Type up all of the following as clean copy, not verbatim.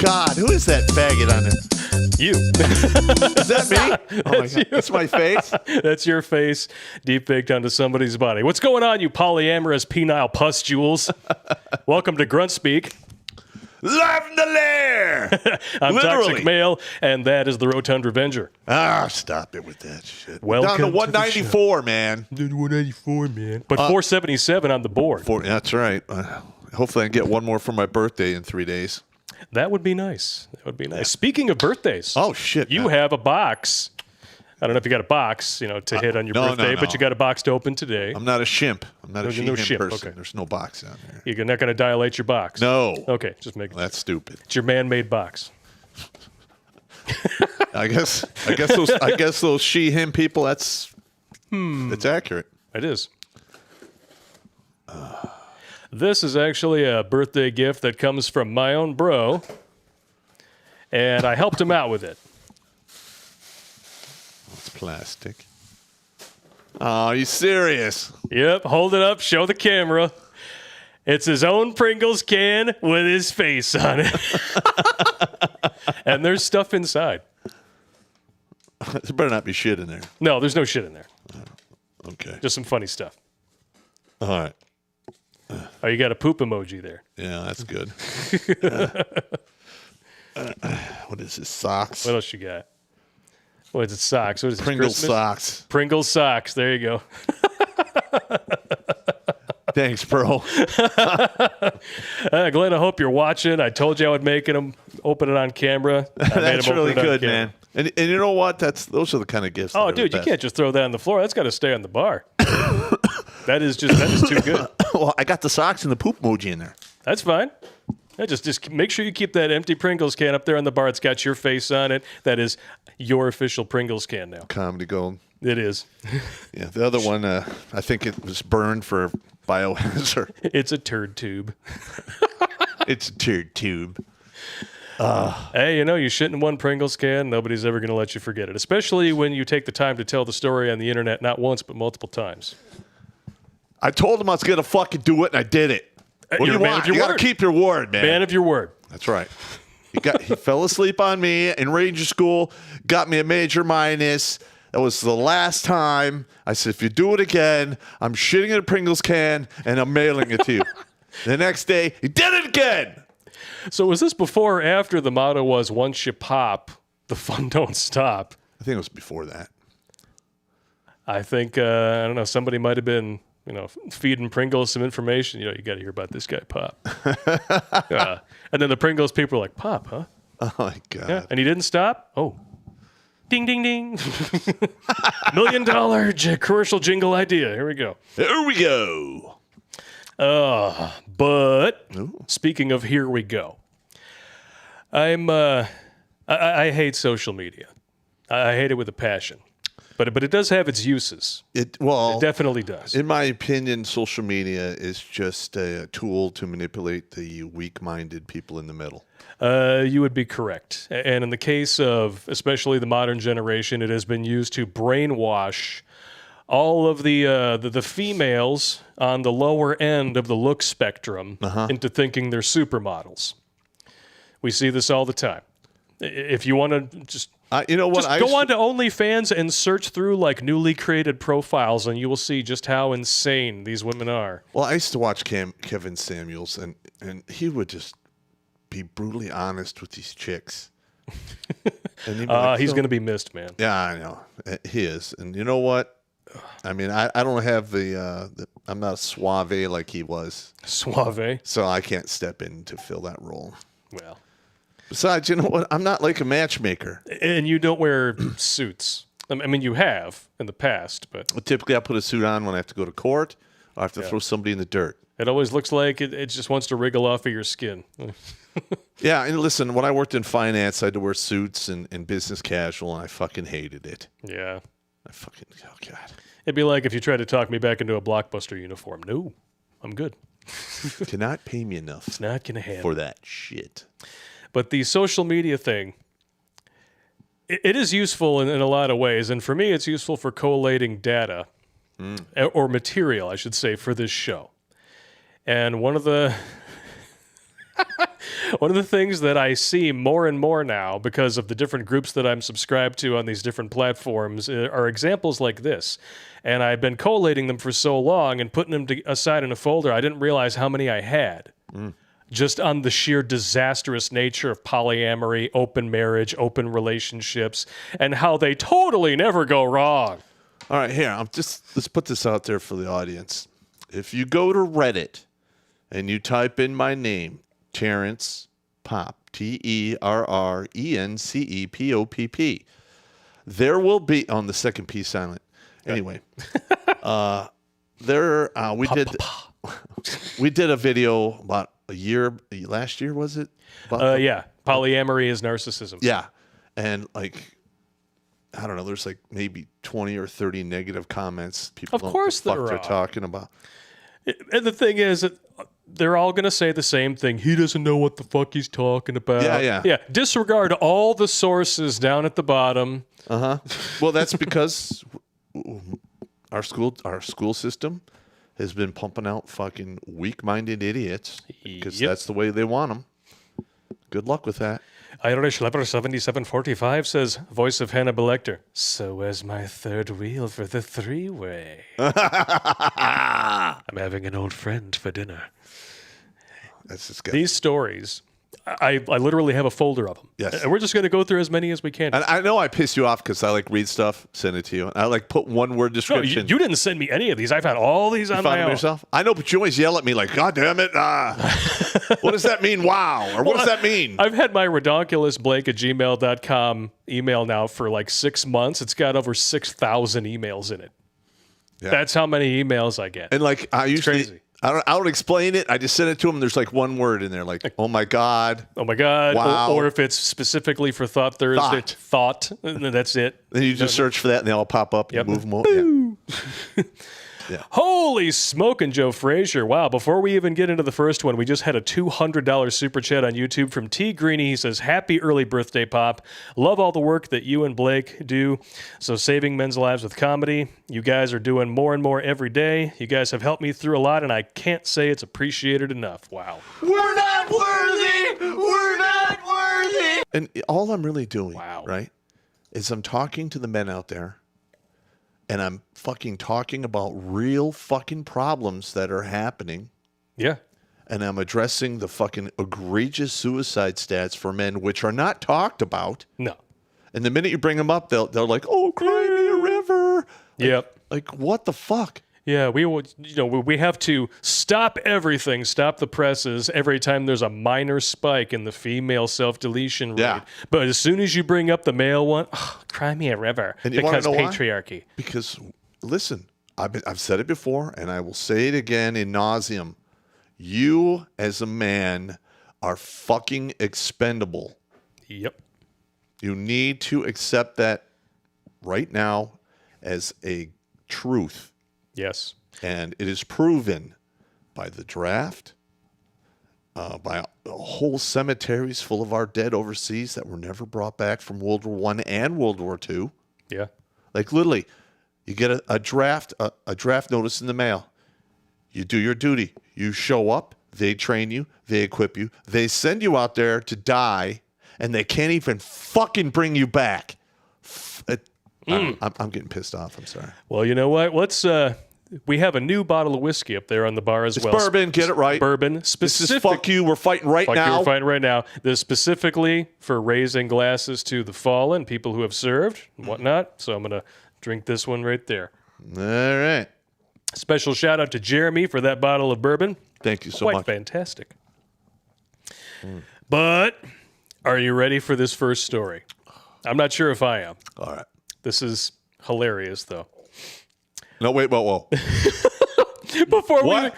God, who is that faggot on it? You. Is that me? Oh my God. That's my face? That's your face deep baked onto somebody's body. What's going on, you polyamorous penile pustules? Welcome to Grunt Speak. Live in the lair! I'm Literally. Toxic Male, and that is the Rotund Revenger. Ah, stop it with that shit. Welcome down to 194, man. 194, man. But 477 on the board. That's right. Hopefully I can get one more for my birthday in 3 days. That would be nice. That would be nice. Speaking of birthdays. Oh, shit. You have a box. I don't know if you got a box, to hit on your birthday, no. but you got a box to open today. I'm not a shimp. I'm not a she-him person. Okay. There's no box down there. You're not going to dilate your box? No. Okay, just make it. That's stupid. It's your man-made box. I guess those she-him people, that's accurate. It is. This is actually a birthday gift that comes from my own bro, and I helped him out with it. It's plastic. Oh, are you serious? Yep, hold it up, show the camera. It's his own Pringles can with his face on it. And there's stuff inside. There better not be shit in there. No, there's no shit in there. Okay. Just some funny stuff. All right. Oh, you got a poop emoji there. Yeah, that's good. What is this? Socks? What else you got? What is it? Socks. What is it? Pringles Christmas? socks. Pringles socks. There you go. Thanks, bro. Glenn, I hope you're watching. I told you I would make them open it on camera. That's really good, man. And you know what? Those are the kind of gifts. Oh, dude, you can't just throw that on the floor. That's got to stay on the bar. That is too good. Well, I got the socks and the poop emoji in there. That's fine. Yeah, just make sure you keep that empty Pringles can up there on the bar. It's got your face on it. That is your official Pringles can now. Comedy gold. It is. Yeah, the other one, I think it was burned for biohazard. It's a turd tube. It's a turd tube. Hey, you shit in one Pringles can, nobody's ever going to let you forget it. Especially when you take the time to tell the story on the internet not once but multiple times. I told him I was going to fucking do it, and I did it. What do you want? You got to keep your word, man. Man of your word. That's right. He fell asleep on me in Ranger School, got me a major minus. That was the last time. I said, if you do it again, I'm shitting in a Pringles can, and I'm mailing it to you. The next day, he did it again. So was this before or after the motto was, once you pop, the fun don't stop? I think it was before that. I think, I don't know, somebody might have been, feeding Pringles some information. You got to hear about this guy, Pop. And then the Pringles people were like, Pop, huh? Oh, my God. Yeah. And he didn't stop? Oh. Ding, ding, ding. $1 million commercial jingle idea. Here we go. Here we go. But speaking of here we go, I hate social media. I hate it with a passion. But it does have its uses. It definitely does. In my opinion, social media is just a tool to manipulate the weak-minded people in the middle. You would be correct. And in the case of especially the modern generation, it has been used to brainwash all of the females on the lower end of the look spectrum into thinking they're supermodels. We see this all the time. If you want to just go on to OnlyFans and search through like newly created profiles, and you will see just how insane these women are. Well, I used to watch Kevin Samuels, and he would just be brutally honest with these chicks. And he's going to be missed, man. Yeah, I know. He is. And you know what? I mean, I don't have I'm not suave like he was. Suave? So I can't step in to fill that role. Well. Besides, you know what? I'm not like a matchmaker. And you don't wear suits. I mean, you have in the past, but... Typically, I put a suit on when I have to go to court or I have to throw somebody in the dirt. It always looks like it just wants to wriggle off of your skin. Yeah, and listen, when I worked in finance, I had to wear suits and business casual, and I fucking hated it. Yeah. Oh, God. It'd be like if you tried to talk me back into a Blockbuster uniform. No, I'm good. Cannot pay me enough. It's not going to happen. For that shit. But the social media thing, it is useful in a lot of ways. And for me, it's useful for collating data or material, I should say, for this show. And one of the things that I see more and more now because of the different groups that I'm subscribed to on these different platforms are examples like this. And I've been collating them for so long and putting them aside in a folder, I didn't realize how many I had. Just on the sheer disastrous nature of polyamory, open marriage, open relationships, and how they totally never go wrong. All right, here, let's put this out there for the audience. If you go to Reddit and you type in my name, Terrence Pop, TerrencePopp, there will be, on the second P silent. Anyway, we did a video about last year, was it? Yeah. Polyamory is narcissism. Yeah. And like, I don't know, there's like maybe 20 or 30 negative comments. People of course don't know what the fuck they're talking about. And the thing is, they're all going to say the same thing. He doesn't know what the fuck he's talking about. Yeah. Disregard all the sources down at the bottom. Well, that's because our school system has been pumping out fucking weak-minded idiots because that's the way they want them. Good luck with that. Irish Leper 7745 says, voice of Hannibal Lecter. So where's my third wheel for the three-way? I'm having an old friend for dinner. That's just good. These stories, I literally have a folder of them. Yes. And we're just going to go through as many as we can. And I know I piss you off because I like read stuff, send it to you. I like put one-word No, description. you didn't send me any of these. I found all these on my own. Yourself? I know, but you always yell at me like, God damn it. What does that mean? Wow. Or what does that mean? I've had my redonkulousblake@gmail.com email now for like 6 months. It's got over 6,000 emails in it. Yeah. That's how many emails I get. And like I usually, crazy. I don't explain it. I just send it to them. There's like one word in there, like, oh my God. Oh my God. Wow. Or if it's specifically for Thought Thursday. Thought. That's it. Then you just search for that and they all pop up and move them over. Yeah. Holy smoking, Joe Frazier. Wow. Before we even get into the first one, we just had a $200 super chat on YouTube from T. Greeny. He says, happy early birthday, Pop. Love all the work that you and Blake do. So saving men's lives with comedy. You guys are doing more and more every day. You guys have helped me through a lot, and I can't say it's appreciated enough. Wow. We're not worthy. We're not worthy. And all I'm really doing, right, is I'm talking to the men out there. And I'm fucking talking about real fucking problems that are happening. Yeah. And I'm addressing the fucking egregious suicide stats for men, which are not talked about. No. And the minute you bring them up, they're like, oh, cry me a river. Yep. Like, what the fuck? Yeah, we have to stop everything, stop the presses every time there's a minor spike in the female self-deletion rate. Yeah. But as soon as you bring up the male one, cry me a river. And you wanna because know why? patriarchy. Because, listen, I've said it before, and I will say it again in nauseum. You, as a man, are fucking expendable. Yep. You need to accept that right now as a truth. Yes. And it is proven by the draft, by whole cemeteries full of our dead overseas that were never brought back from World War I and World War II. Yeah. Like literally, you get a draft notice in the mail. You do your duty. You show up. They train you. They equip you. They send you out there to die, and they can't even fucking bring you back. I'm getting pissed off. I'm sorry. Well, you know what? Let's. We have a new bottle of whiskey up there on the bar as well. Bourbon, get it right. Bourbon. This is fuck you. We're fighting right now. We're fighting right now. This is specifically for raising glasses to the fallen, people who have served and whatnot. So I'm going to drink this one right there. All right. Special shout out to Jeremy for that bottle of bourbon. Thank you so Quite much. fantastic. But are you ready for this first story? I'm not sure if I am. All right. This is hilarious, though. No, wait, whoa. Before What?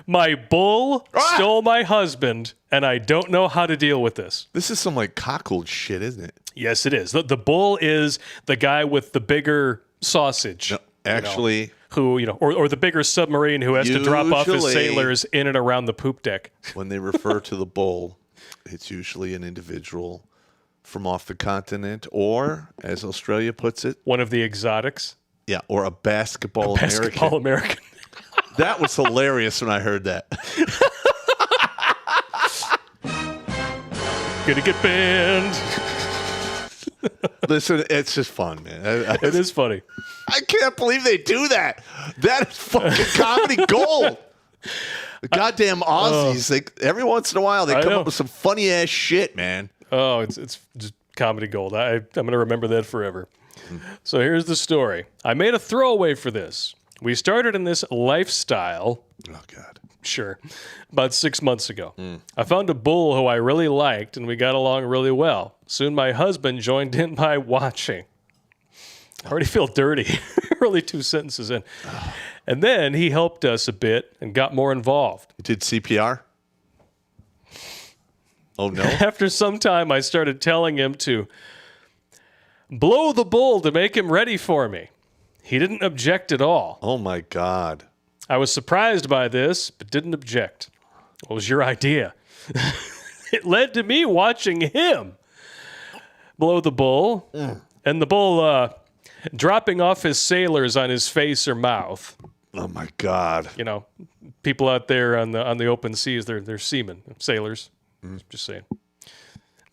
my bull stole my husband, and I don't know how to deal with this. This is some like cockle shit, isn't it? Yes, it is. The bull is the guy with the bigger sausage. No, actually, who, or the bigger submarine who has to drop off his Usually- sailors in and around the poop deck. when they refer to the bull, it's usually an individual from off the continent, or as Australia puts it, One of the exotics. yeah, or a basketball American. Basketball American. That was hilarious when I heard that. Gonna get banned. Listen, it's just fun, man. It is funny. I can't believe they do that. That is fucking comedy gold. The goddamn Aussies, every once in a while, they come know. up with some funny ass shit, man. Oh, it's just comedy gold. I'm going to remember that forever. So here's the story. I made a throwaway for this. We started in this lifestyle, Oh, God. sure, about 6 months ago. I found a bull who I really liked, and we got along really well. Soon my husband joined in by watching. I already feel dirty. Really 2 sentences in. And then he helped us a bit and got more involved. You did CPR? Oh, no? After some time, I started telling him to blow the bull to make him ready for me. He didn't object at all. Oh, my God. I was surprised by this, but didn't object. What was your idea? It led to me watching him blow the bull, and the bull dropping off his sailors on his face or mouth. Oh my God! You know, people out there on the open seas, they're seamen, sailors. Just saying.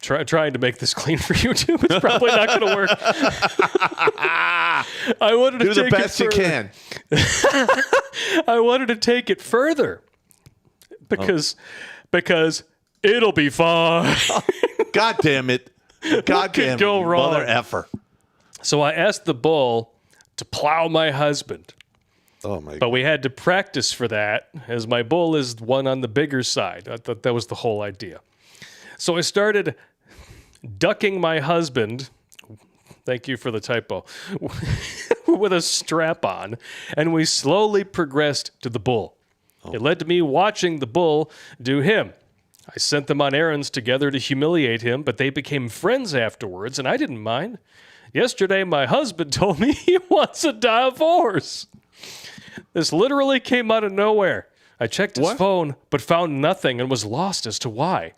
Trying to make this clean for you too. It's probably not going to work. I wanted to do the best you can. I wanted to take it further because it'll be fine. God damn it! God damn it! Go wrong? Mother effer. So I asked the bull to plow my husband. Oh my! But we had to practice for that, as my bull is one on the bigger side. I thought that was the whole idea. So I started ducking my husband, thank you for the typo, with a strap on, and we slowly progressed to the bull. It led to me watching the bull do him. I sent them on errands together to humiliate him, but they became friends afterwards, and I didn't mind. Yesterday, my husband told me he wants a divorce. This literally came out of nowhere. I checked his phone, but found nothing and was lost as to why.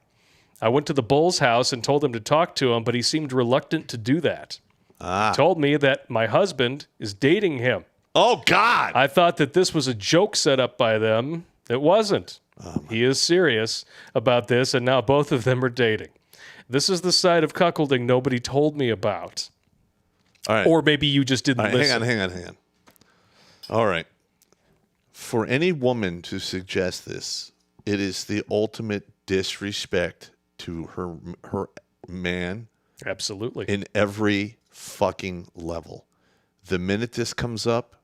I went to the bull's house and told him to talk to him, but he seemed reluctant to do that. He told me that my husband is dating him. Oh, God! I thought that this was a joke set up by them. It wasn't. He is serious about this, and now both of them are dating. This is the side of cuckolding nobody told me about. All right. Or maybe you just didn't listen. Hang on. All right. For any woman to suggest this, it is the ultimate disrespect to her man. Absolutely. In every fucking level. The minute this comes up,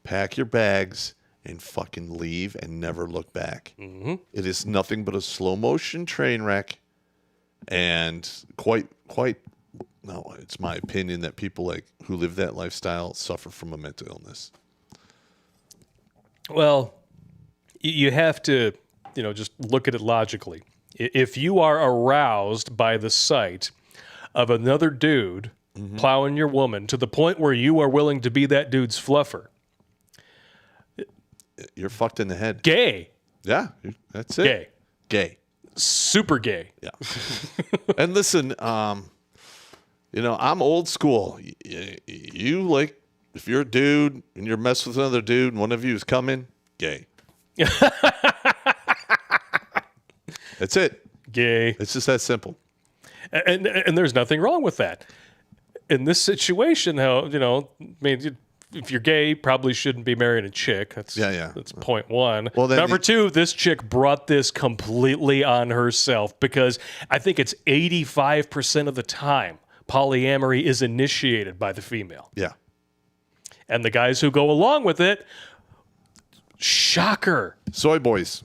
pack your bags and fucking leave and never look back. Mm-hmm. It is nothing but a slow motion train wreck, and no, it's my opinion that people like who live that lifestyle suffer from a mental illness. Well, you have to, just look at it logically. If you are aroused by the sight of another dude plowing your woman to the point where you are willing to be that dude's fluffer, you're fucked in the head. Gay. Yeah, that's it. Gay. Super gay. Yeah. And listen, I'm old school. You like, if you're a dude and you're messing with another dude and one of you is coming, gay. That's it. Gay. It's just that simple. And there's nothing wrong with that. In this situation, if you're gay, probably shouldn't be marrying a chick. That's point one. Well, Number two, this chick brought this completely on herself, because I think it's 85% of the time polyamory is initiated by the female. Yeah. And the guys who go along with it, shocker. Soy boys,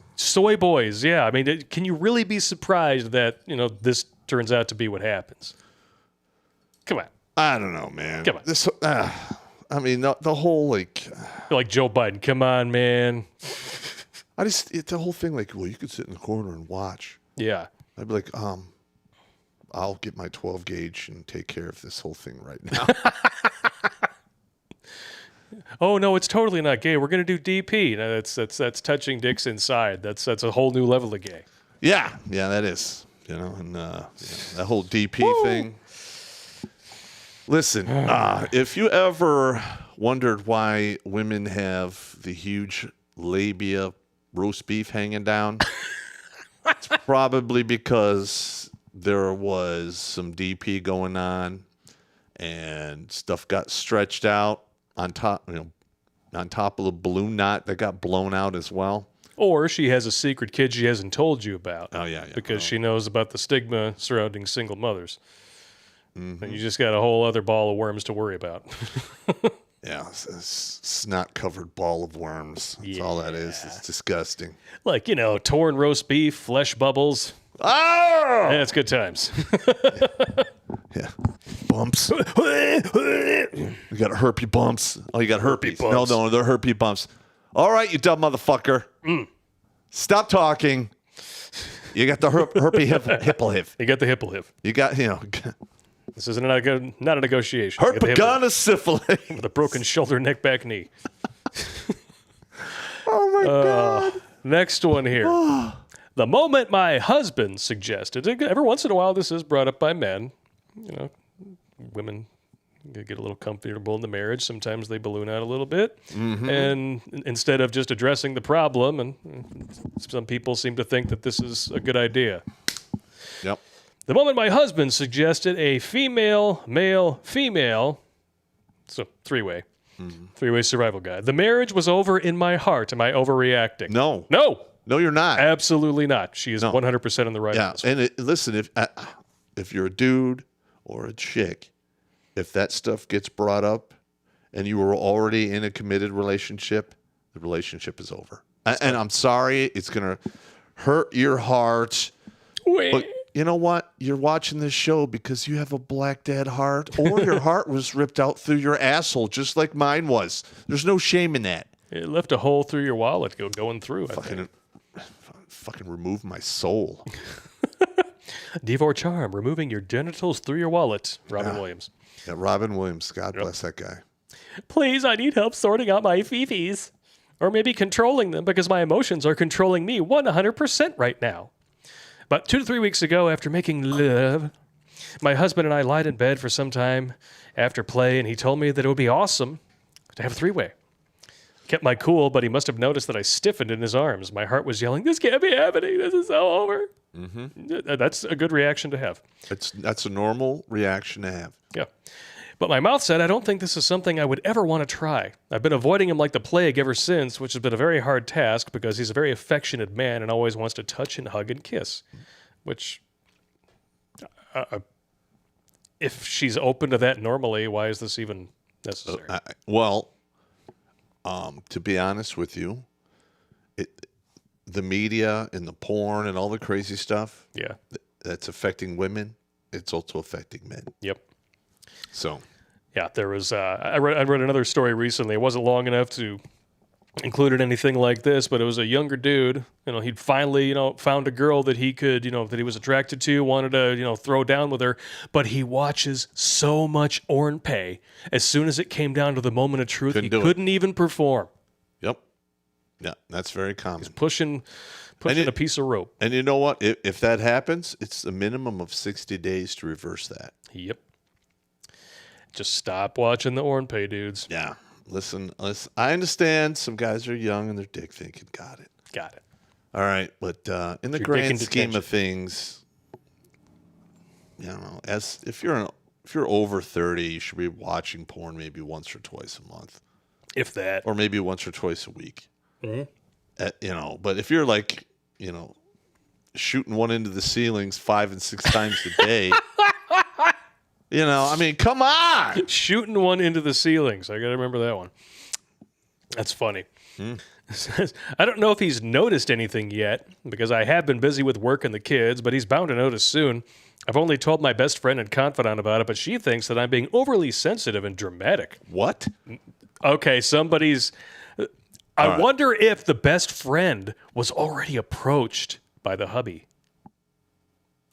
yeah. I mean, can you really be surprised that, this turns out to be what happens? Come on. I don't know, man. Come on. This, the whole, like... You're like Joe Biden. Come on, man. it's the whole thing, like, well, you could sit in the corner and watch. Yeah. I'd be like, I'll get my 12 gauge and take care of this whole thing right now. Oh no, it's totally not gay. We're gonna do DP. No, that's touching dicks inside. That's a whole new level of gay. Yeah, that is. And that whole DP thing. Listen, if you ever wondered why women have the huge labia roast beef hanging down, it's probably because there was some DP going on and stuff got stretched out on top of the balloon knot that got blown out as well. Or she has a secret kid she hasn't told you about. Oh, yeah. Because she knows about the stigma surrounding single mothers. Mm-hmm. And you just got a whole other ball of worms to worry about. Yeah, snot-covered ball of worms. That's all that is. It's disgusting. Like, torn roast beef, flesh bubbles. Oh! Yeah, it's good times. Yeah. Bumps. You got herpy bumps. Oh, you got herpes. Bumps. No, they're herpy bumps. All right, you dumb motherfucker. Stop talking. You got the herpy hipple-hiv. You got the hipple-hiv. You got, This isn't not a negotiation. Herpagonosyphilis. With a broken shoulder, neck, back, knee. God. Next one here. The moment my husband suggested, every once in a while this is brought up by men, women get a little comfortable in the marriage. Sometimes they balloon out a little bit. And instead of just addressing the problem, and some people seem to think that this is a good idea. Yep. The moment my husband suggested a female, male, female, so three-way survival guide. The marriage was over in my heart. Am I overreacting? No. No, you're not. Absolutely not. She is 100% in the right. Yeah, and listen, if you're a dude or a chick, if that stuff gets brought up and you were already in a committed relationship, the relationship is over. And I'm sorry, it's going to hurt your heart. But you know what? You're watching this show because you have a black dad heart, or your heart was ripped out through your asshole, just like mine was. There's no shame in that. It left a hole through your wallet going through. Fucking remove my soul. Devor Charm, removing your genitals through your wallet. Robin Williams. Yeah, Robin Williams. God bless that guy. Please, I need help sorting out my fifis. Or maybe controlling them because my emotions are controlling me 100% right now. But 2 to 3 weeks ago, after making love, my husband and I lied in bed for some time after play, and he told me that it would be awesome to have a three-way. Kept my cool, but he must have noticed that I stiffened in his arms. My heart was yelling, "This can't be happening. This is so over." That's a good reaction to have. That's a normal reaction to have. Yeah. But my mouth said, I don't think this is something I would ever want to try. I've been avoiding him like the plague ever since, which has been a very hard task because he's a very affectionate man and always wants to touch and hug and kiss. Which, if she's open to that normally, why is this even necessary? To be honest with you, the media and the porn and all the crazy stuff, that's affecting women, it's also affecting men. Yep. So, yeah, there was. I read another story recently. It wasn't long enough to include anything like this, but it was a younger dude. He'd finally, found a girl that he could, that he was attracted to, wanted to, throw down with her. But he watches so much ornpay. As soon as it came down to the moment of truth, he couldn't even perform. Yep. Yeah, that's very common. He's pushing a piece of rope. And you know what? If that happens, it's a minimum of 60 days to reverse that. Yep. Just stop watching the ornpay dudes. Yeah. Listen. I understand some guys are young and they're dick thinking. Got it. All right. But in the grand scheme of things, if you're over 30, you should be watching porn maybe once or twice a month. If that. Or maybe once or twice a week. But if you're like, shooting one into the ceilings 5 and 6 times a day, come on. Shooting one into the ceilings. I got to remember that one. That's funny. I don't know if he's noticed anything yet because I have been busy with work and the kids, but he's bound to notice soon. I've only told my best friend and confidant about it, but she thinks that I'm being overly sensitive and dramatic. What? Okay, I wonder if the best friend was already approached by the hubby.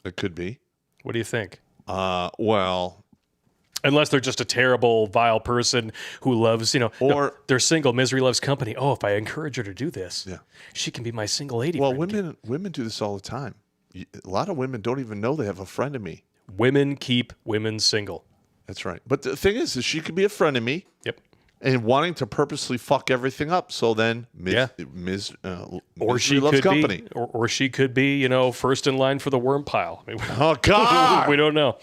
It could be. What do you think? Unless they're just a terrible, vile person who loves, they're single, misery loves company. Oh, if I encourage her to do this, she can be my single lady. Well, women do this all the time. A lot of women don't even know they have a friend of me. Women keep women single. That's right. But the thing is she could be a friend of me. Yep. And wanting to purposely fuck everything up, so then or she loves could company. Or she could be, first in line for the worm pile. Oh God, we don't know.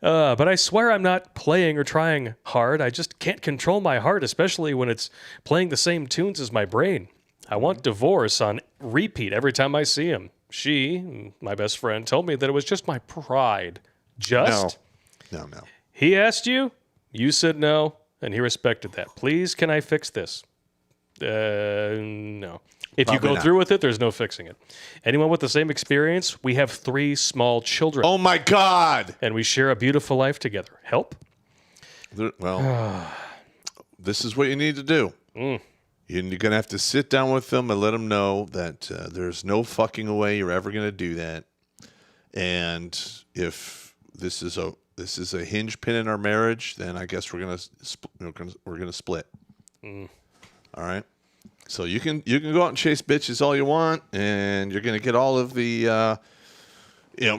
But I swear I'm not playing or trying hard. I just can't control my heart, especially when it's playing the same tunes as my brain. I want divorce on repeat every time I see him. She, my best friend, told me that it was just my pride. Just? No. He asked you? You said no, and he respected that. Please, can I fix this? No. If you go through with it, there's no fixing it. Anyone with the same experience? We have 3 small children. Oh, my God. And we share a beautiful life together. Help? This is what you need to do. You're going to have to sit down with them and let them know that there's no fucking way you're ever going to do that. And if this is a hinge pin in our marriage, then I guess we're gonna split. All right. So you can go out and chase bitches all you want, and you're going to get all of the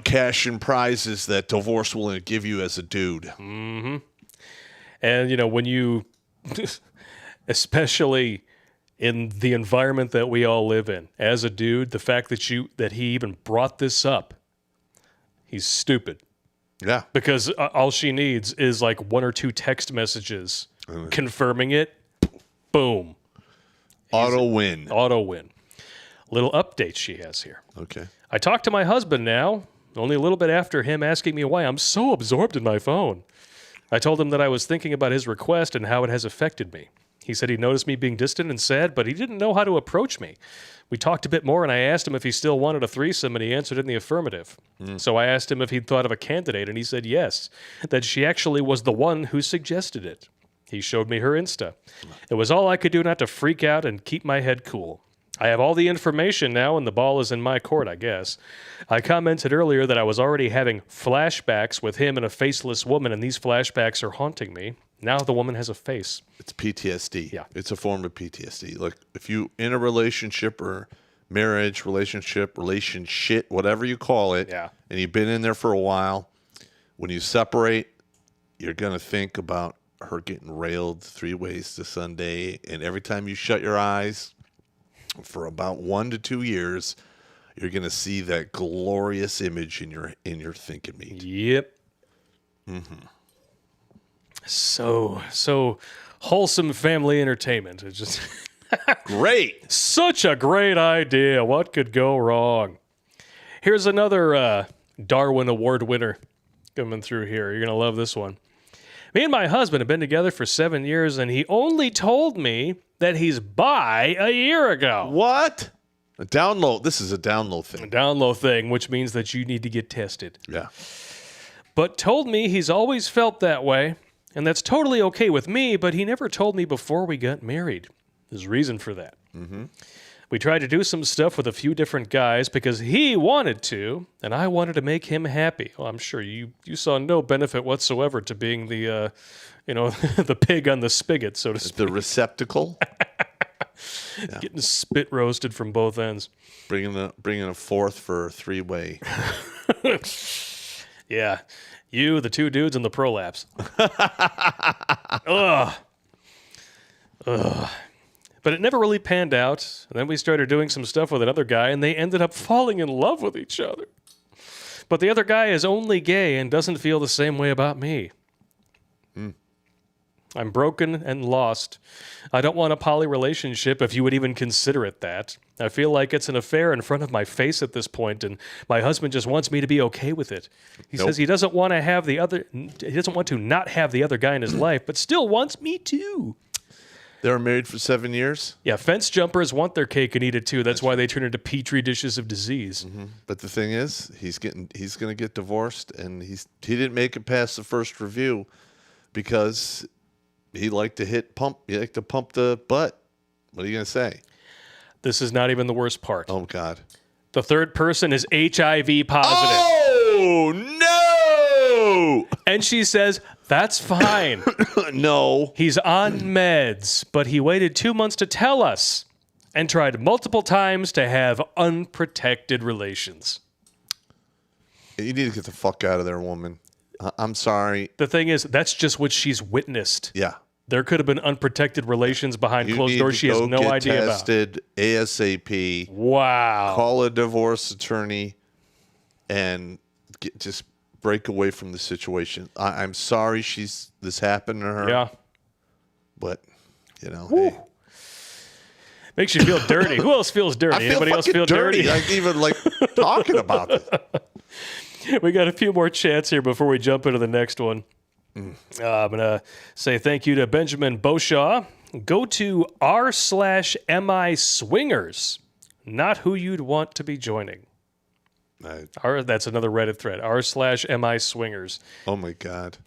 cash and prizes that divorce will give you as a dude. Mm-hmm. And when you, especially in the environment that we all live in, as a dude, the fact that he even brought this up, he's stupid. Yeah. Because all she needs is like 1 or 2 text messages confirming it. Boom. Auto win. Little update she has here. Okay. I talked to my husband now, only a little bit after him asking me why I'm so absorbed in my phone. I told him that I was thinking about his request and how it has affected me. He said he noticed me being distant and sad, but he didn't know how to approach me. We talked a bit more, and I asked him if he still wanted a threesome, and he answered in the affirmative. So I asked him if he'd thought of a candidate, and he said yes, that she actually was the one who suggested it. He showed me her Insta. It was all I could do not to freak out and keep my head cool. I have all the information now, and the ball is in my court, I guess. I commented earlier that I was already having flashbacks with him and a faceless woman, and these flashbacks are haunting me. Now the woman has a face. It's PTSD. Yeah. It's a form of PTSD. Like, if you in a relationship or marriage, relationship, whatever you call it, Yeah. and you've been in there for a while, when you separate, you're going to think about her getting railed 3 ways to Sunday, and every time you shut your eyes for about 1 to 2 years, you're going to see that glorious image in your thinking meat. Yep. Mm-hmm. So wholesome family entertainment. It's just Great. such a great idea. What could go wrong? Here's another Darwin Award winner coming through here. You're going to love this one. Me and my husband have been together for 7 years, and he only told me that he's bi a year ago. What? A download. This is a download thing. A download thing, which means that you need to get tested. Yeah. But told me he's always felt that way, and that's totally okay with me, but he never told me before we got married. There's a reason for that. Mm-hmm. We tried to do some stuff with a few different guys because he wanted to, and I wanted to make him happy. Well, I'm sure you saw no benefit whatsoever to being the, the pig on the spigot, so to speak. The receptacle. Yeah. Getting spit roasted from both ends. Bringing a fourth for a 3-way. Yeah. You, the 2 dudes, and the prolapse. Ugh. But it never really panned out. And then we started doing some stuff with another guy, and they ended up falling in love with each other. But the other guy is only gay and doesn't feel the same way about me. I'm broken and lost. I don't want a poly relationship, if you would even consider it that. I feel like it's an affair in front of my face at this point, and my husband just wants me to be okay with it. He says he doesn't want to not have the other guy in his life, but still wants me to. They were married for 7 years. Yeah, fence jumpers want their cake and eat it too. That's why they turn into petri dishes of disease. Mm-hmm. But the thing is, he's going to get divorced, and he didn't make it past the first review because he liked to pump the butt. What are you going to say? This is not even the worst part. Oh, God. The third person is HIV positive. Oh, no! And she says, that's fine. No. He's on meds, but he waited 2 months to tell us and tried multiple times to have unprotected relations. You need to get the fuck out of there, woman. I'm sorry. The thing is, that's just what she's witnessed. Yeah. There could have been unprotected relations behind closed doors she has no idea about. Tested ASAP. Wow. Call a divorce attorney and just break away from the situation. I'm sorry this happened to her. Yeah. But, hey. Makes you feel dirty. Who else feels dirty? Anybody else feel dirty? I even like talking about it. We got a few more chats here before we jump into the next one. I'm going to say thank you to Benjamin Beauchamp. Go to r/mi swingers, not who you'd want to be joining. That's another Reddit thread, r/mi swingers. Oh, my God.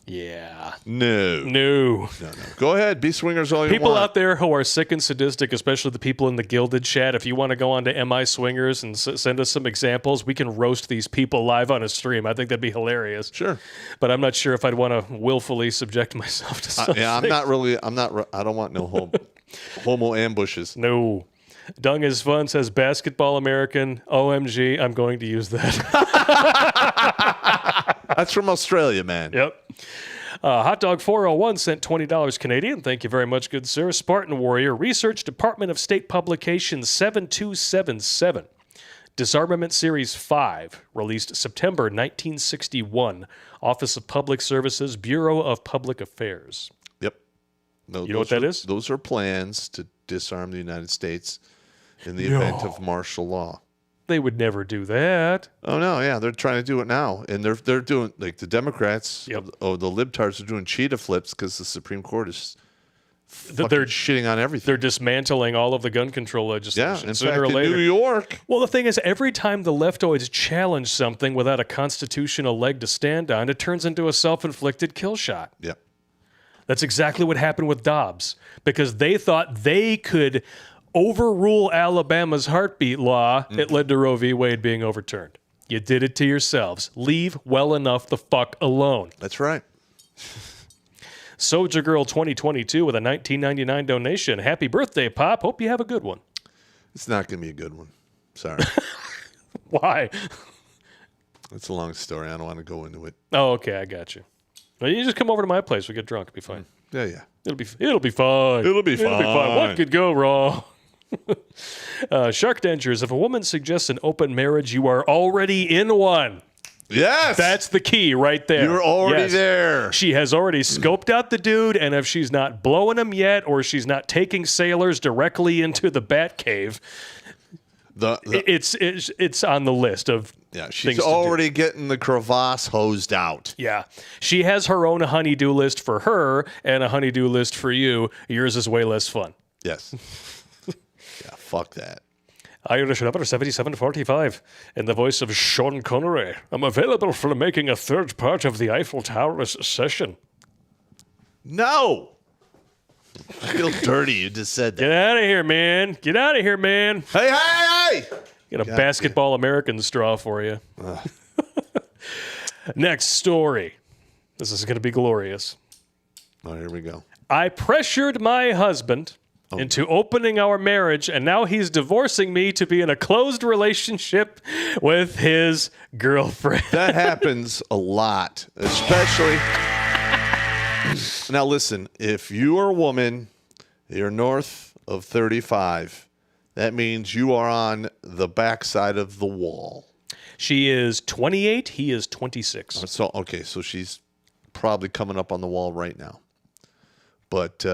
Yeah. No. Go ahead. Be swingers all you want. People out there who are sick and sadistic, especially the people in the Gilded chat, if you want to go on to MI Swingers and send us some examples, we can roast these people live on a stream. I think that'd be hilarious. Sure. But I'm not sure if I'd want to willfully subject myself to something. I don't want no Homo ambushes. No. Dung is fun, says Basketball American. OMG, I'm going to use that. That's from Australia, man. Yep. Hot Dog 401 sent $20 Canadian. Thank you very much, good sir. Spartan Warrior, Research Department of State Publication 7277. Disarmament Series 5, released September 1961. Office of Public Services, Bureau of Public Affairs. Yep. No, You know what that is? Those are plans to disarm the United States in the event of martial law. They would never do that. Oh no, yeah, they're trying to do it now, and they're doing like the Democrats. Yep. The libtards are doing cheetah flips because the Supreme Court is They're shitting on everything. They're dismantling all of the gun control legislation. Yeah, in sooner fact, or in later. New York. Well, the thing is, every time the leftoids challenge something without a constitutional leg to stand on, it turns into a self-inflicted kill shot. Yeah. That's exactly what happened with Dobbs, because they thought they could overrule Alabama's heartbeat law. It led to Roe v. Wade being overturned. You did it to yourselves. Leave well enough the fuck alone. That's right. Soldier Girl 2022 with a $19.99 donation. Happy birthday, Pop. Hope you have a good one. It's not going to be a good one. Sorry. Why? It's a long story. I don't want to go into it. Oh, okay. I got you. Well, you just come over to my place. We get drunk. It'll be fine. Yeah, yeah. It'll be fine. It'll be fine. What could go wrong? Shark Dentures. If a woman suggests an open marriage, you are already in one. Yes. That's the key right there. You're already Yes. there. She has already scoped out the dude, and if she's not blowing him yet, or she's not taking sailors directly into the bat cave, it's on the list of she's things to already getting the crevasse hosed out. Yeah. She has her own honey-do list for her and a honey-do list for you. Yours is way less fun. Yes. Yeah, fuck that. Irish number 7745 in the voice of Sean Connery. I'm available for making a third part of the Eiffel Tower's session. No. I feel dirty. You just said that. Get out of here, man. Get out of here, man. Hey. Get a basketball American straw for you. Next story. This is going to be glorious. Oh, here we go. I pressured my husband into opening our marriage, and now he's divorcing me to be in a closed relationship with his girlfriend. That happens a lot, especially. Now, listen, if you are a woman, you're north of 35, that means you are on the backside of the wall. She is 28. He is 26. So, okay, so she's probably coming up on the wall right now. But,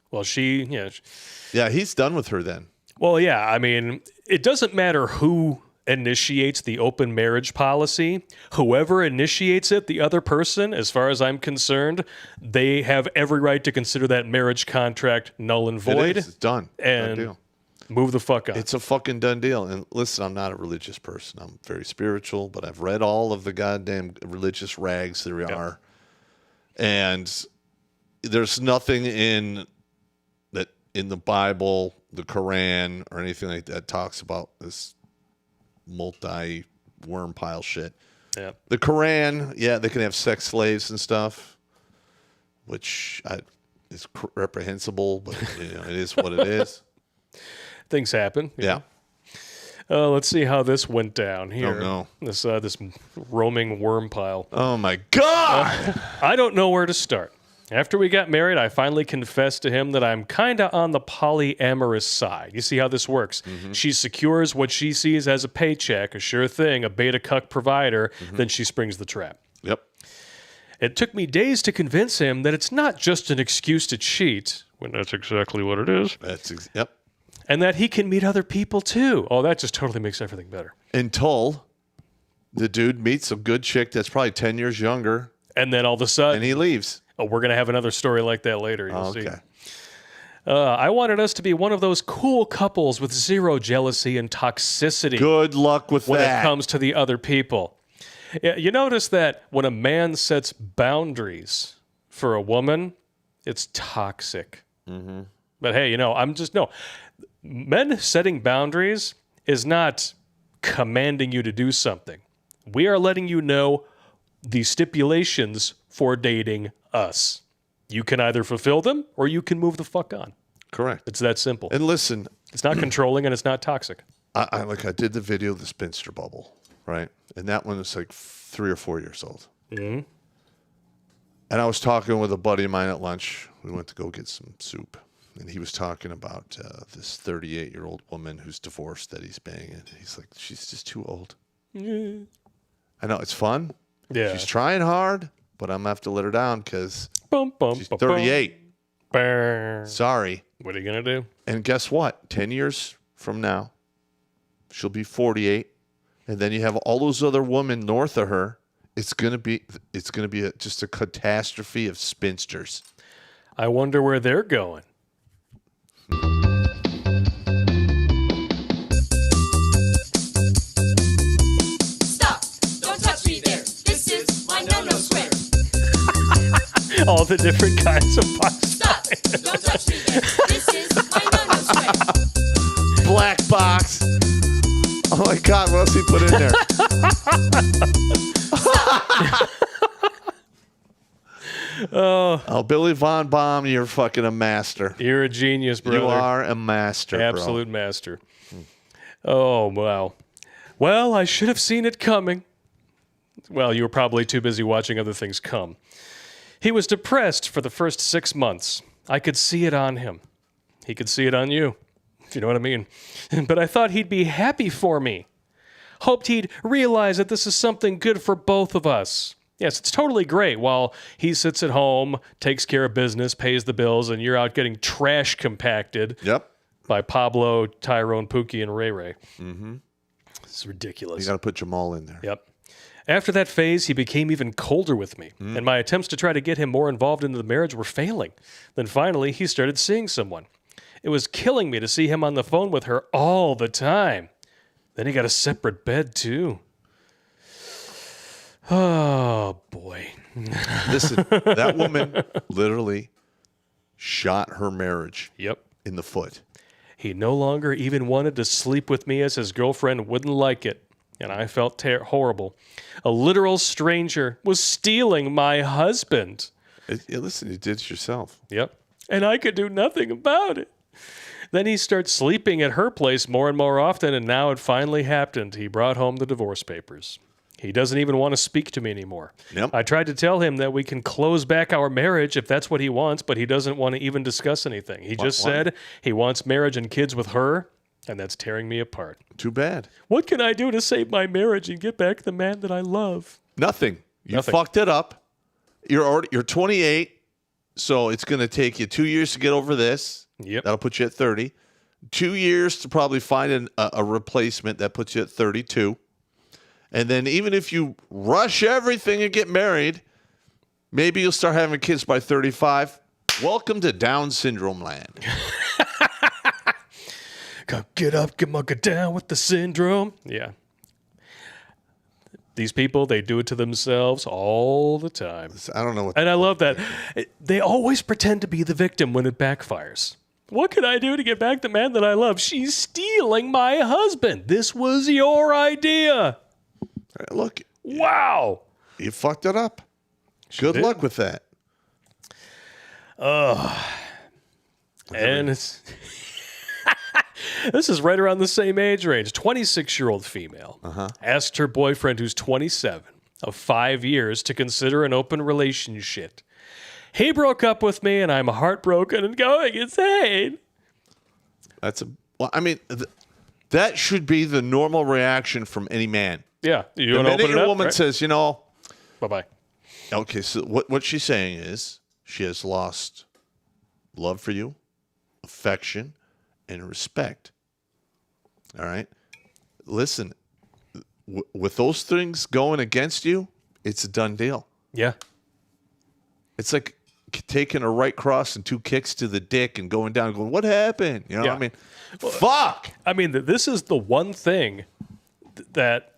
Well, yeah, he's done with her then. Well, yeah. I mean, it doesn't matter who initiates the open marriage policy. Whoever initiates it, the other person, as far as I'm concerned, they have every right to consider that marriage contract null and void. It's done. Done And deal. move the fuck on. It's a fucking done deal. And listen, I'm not a religious person. I'm very spiritual, but I've read all of the goddamn religious rags there are. And there's nothing in the Bible, the Quran, or anything like that talks about this multi-worm pile shit. Yeah. The Quran, they can have sex slaves and stuff, which is reprehensible, but it is what it is. Things happen. Yeah. Let's see how this went down here. Oh, no. This roaming worm pile. Oh, my God. I don't know where to start. After we got married, I finally confessed to him that I'm kind of on the polyamorous side. You see how this works? Mm-hmm. She secures what she sees as a paycheck, a sure thing, a beta cuck provider, then she springs the trap. Yep. It took me days to convince him that it's not just an excuse to cheat, when that's exactly what it is, Yep. and that he can meet other people too. Oh, that just totally makes everything better. Until the dude meets a good chick that's probably 10 years younger, And then all of a sudden, and he leaves. oh, we're going to have another story like that later. You'll see. Okay. I wanted us to be one of those cool couples with zero jealousy and toxicity Good luck with when that. it comes to the other people. You notice that when a man sets boundaries for a woman, it's toxic. Mm-hmm. But hey, men setting boundaries is not commanding you to do something. We are letting you know the stipulations for dating us. You can either fulfill them or you can move the fuck on. Correct. It's that simple. And listen, It's not controlling and it's not toxic. I did the video of the spinster bubble, right? And that one was like 3 or 4 years old. Mm-hmm. And I was talking with a buddy of mine at lunch. We went to go get some soup. And he was talking about this 38-year-old woman who's divorced that he's banging. He's like, she's just too old. Yeah. I know, it's fun. Yeah. She's trying hard, but I'm going to have to let her down because she's She's 38. What Sorry. are you going to do? And guess what? 10 years from now, she'll be 48. And then you have all those other women north of her. It's going to be just a catastrophe of spinsters. I wonder where they're going. Stop! Don't touch me there. This is my no-no square. All the different kinds of box. Stop! Don't touch me there. This is my no-no square. Black box. Oh my God, what else he put in there? Oh, Billy Von Baum, you're fucking a master. You're a genius, brother. You are a master, Absolute master. Oh, wow. Well, I should have seen it coming. Well, you were probably too busy watching other things come. He was depressed for the first 6 months. I could see it on him. He could see it on you, if you know what I mean. But I thought he'd be happy for me. Hoped he'd realize that this is something good for both of us. Yes, it's totally great while he sits at home, takes care of business, pays the bills, and you're out getting trash compacted Yep. by Pablo, Tyrone, Pookie, and Ray Ray. Mm-hmm. It's ridiculous. You got to put Jamal in there. Yep. After that phase, he became even colder with me, and my attempts to try to get him more involved into the marriage were failing. Then finally, he started seeing someone. It was killing me to see him on the phone with her all the time. Then he got a separate bed, too. Oh, boy. Listen, that woman literally shot her marriage Yep. in the foot. He no longer even wanted to sleep with me as his girlfriend wouldn't like it, and I felt horrible. A literal stranger was stealing my husband. Listen, you did it yourself. Yep. And I could do nothing about it. Then he started sleeping at her place more and more often, and now it finally happened. He brought home the divorce papers. He doesn't even want to speak to me anymore. Yep. I tried to tell him that we can close back our marriage if that's what he wants, but he doesn't want to even discuss anything. He just said he wants marriage and kids with her, and that's tearing me apart. Too bad. What can I do to save my marriage and get back the man that I love? Nothing. You Nothing. fucked it up. You're 28, so it's going to take you 2 years to get over this. Yep. That'll put you at 30. 2 years to probably find a replacement that puts you at 32. And then even if you rush everything and get married, maybe you'll start having kids by 35. Welcome to Down syndrome land. Get up, get down with the syndrome. Yeah. These people, they do it to themselves all the time. I don't know what. And I love that. They always pretend to be the victim when it backfires. What can I do to get back the man that I love? She's stealing my husband. This was your idea. Look, Wow. you fucked it up. Good did. luck with that. And it's this is right around the same age range. 26-year-old female asked her boyfriend, who's 27, of 5 years, to consider an open relationship. He broke up with me, and I'm heartbroken and going insane. That should be the normal reaction from any man. Yeah, you The want to minute open it your up? woman Right? says, Bye-bye. okay, so what she's saying is she has lost love for you, affection, and respect. All right? Listen, with those things going against you, it's a done deal. Yeah. It's like taking a right cross and 2 kicks to the dick and going down and going, what happened? You know Yeah. what I mean? Fuck! I mean, this is the one thing that,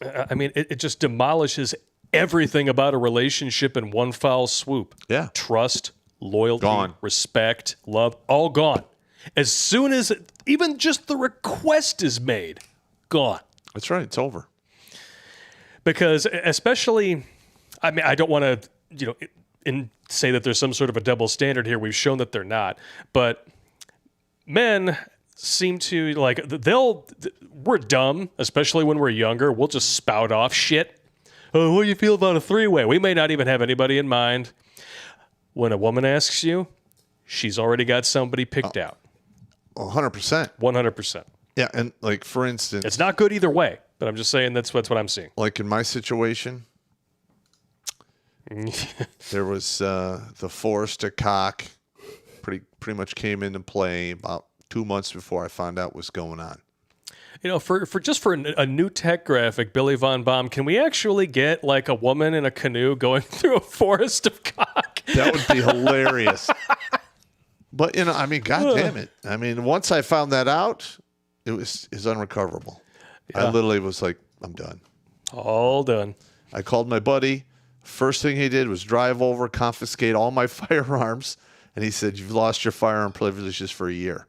it just demolishes everything about a relationship in one foul swoop. Yeah. Trust, loyalty, Gone. respect, love, all gone. As soon as even just the request is made, gone. That's right. It's over. Because especially, I don't want to, say that there's some sort of a double standard here. We've shown that they're not. But men seem to, like, we're dumb, especially when we're younger. We'll just spout off shit. Oh, what do you feel about a three-way? We may not even have anybody in mind. When a woman asks you, she's already got somebody picked out. 100%. 100%. Yeah, and like for instance, It's not good either way, but I'm just saying that's what I'm seeing. like in my situation, there was the Forrester cock pretty much came into play about 2 months before I found out what's going on. You know, for a new tech graphic, Billy Von Baum, can we actually get like a woman in a canoe going through a forest of cock? That would be hilarious. But, you know, I mean, God damn it. I mean, once I found that out, it's unrecoverable. I literally was like, I'm done. All done. I called my buddy. First thing he did was drive over, confiscate all my firearms. And he said, you've lost your firearm privileges for a year.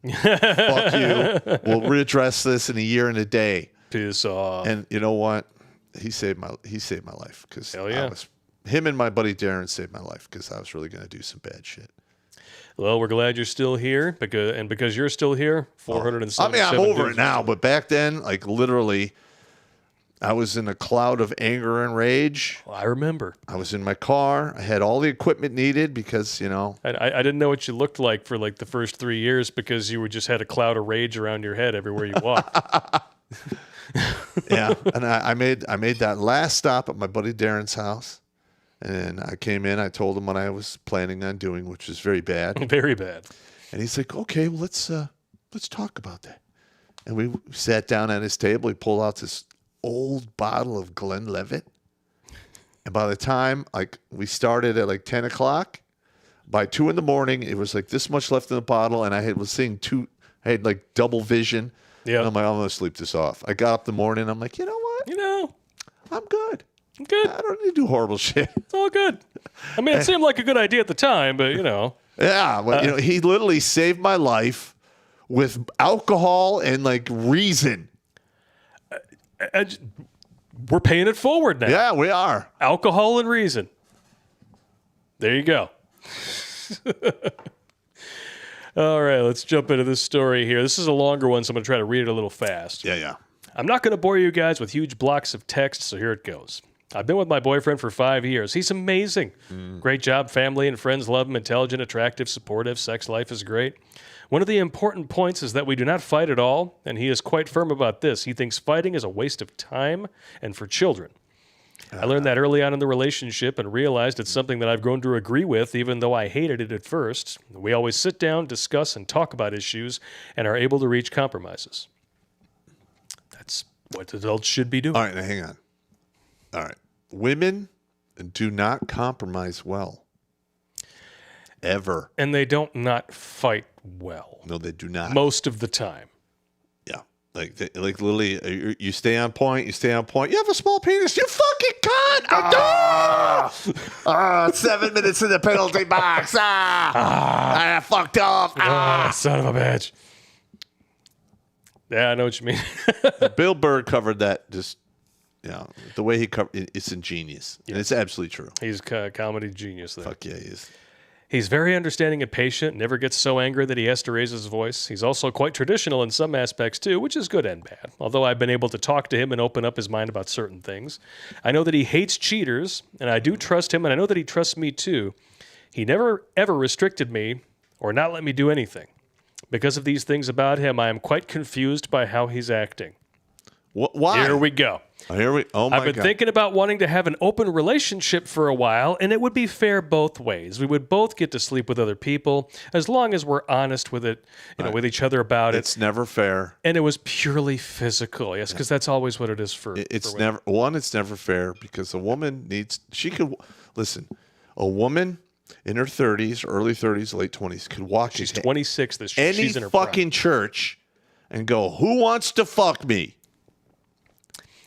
Fuck you. We'll readdress this in a year and a day. Piss off. And you know what? He saved my life because Hell yeah. him and my buddy Darren saved my life because I was really going to do some bad shit. Well, we're glad you're still here because you're still here. 407. I mean, I'm over it now, but back then, like literally, I was in a cloud of anger and rage. I remember. I was in my car. I had all the equipment needed because, you know. I didn't know what you looked like for like the first 3 years because you just had a cloud of rage around your head everywhere you walked. Yeah, and I made that last stop at my buddy Darren's house, and I came in. I told him what I was planning on doing, which was very bad. Very bad. And he's like, "Okay, well, let's talk about that." And we sat down at his table. He pulled out this old bottle of Glenlivet, and by the time like we started at like 10 o'clock, by 2 a.m, it was like this much left in the bottle, and I had like double vision. Yeah. And I'm like, I'm gonna sleep this off. I got up in the morning. I'm like, you know what? I'm good. I'm good. I don't need to do horrible shit. It's all good. I mean, it seemed like a good idea at the time, but you know. Yeah, but, you know, he literally saved my life with alcohol and like reason. We're paying it forward now. Yeah, we are. Alcohol and reason. There you go. All right, let's jump into this story here. This is a longer one, so I'm going to try to read it a little fast. Yeah. I'm not going to bore you guys with huge blocks of text, so here it goes. I've been with my boyfriend for 5 years. He's amazing. Great job. Family and friends love him. Intelligent, attractive, supportive. Sex life is great. One of the important points is that we do not fight at all, and he is quite firm about this. He thinks fighting is a waste of time and for children. I learned that early on in the relationship and realized it's something that I've grown to agree with, even though I hated it at first. We always sit down, discuss, and talk about issues and are able to reach compromises. That's what adults should be doing. All right, now hang on. All right. Women do not compromise well. Ever. And they don't not fight well. No, they do not. Most of the time. Yeah. Like literally, you stay on point. You have a small penis. You fucking cunt. 7 minutes in the penalty box. I fucked up. Son of a bitch. Yeah, I know what you mean. Bill Burr covered that just, the way he covered it's ingenious. And it's absolutely true. He's a comedy genius there. Fuck yeah, he is. He's very understanding and patient, never gets so angry that he has to raise his voice. He's also quite traditional in some aspects too, which is good and bad. Although I've been able to talk to him and open up his mind about certain things. I know that he hates cheaters, and I do trust him, and I know that he trusts me too. He never ever restricted me or not let me do anything. Because of these things about him, I am quite confused by how he's acting. Why? Here we go. Oh my God. I've been thinking about wanting to have an open relationship for a while, and it would be fair both ways. We would both get to sleep with other people as long as we're honest with it, with each other about it. It's never fair. And it was purely physical, yes, because that's always what it is for. It's for never It's never fair because a woman a woman in her 30s, early 30s, late 20s could walk. She's 26 this any she's in her fucking church and go, "Who wants to fuck me?"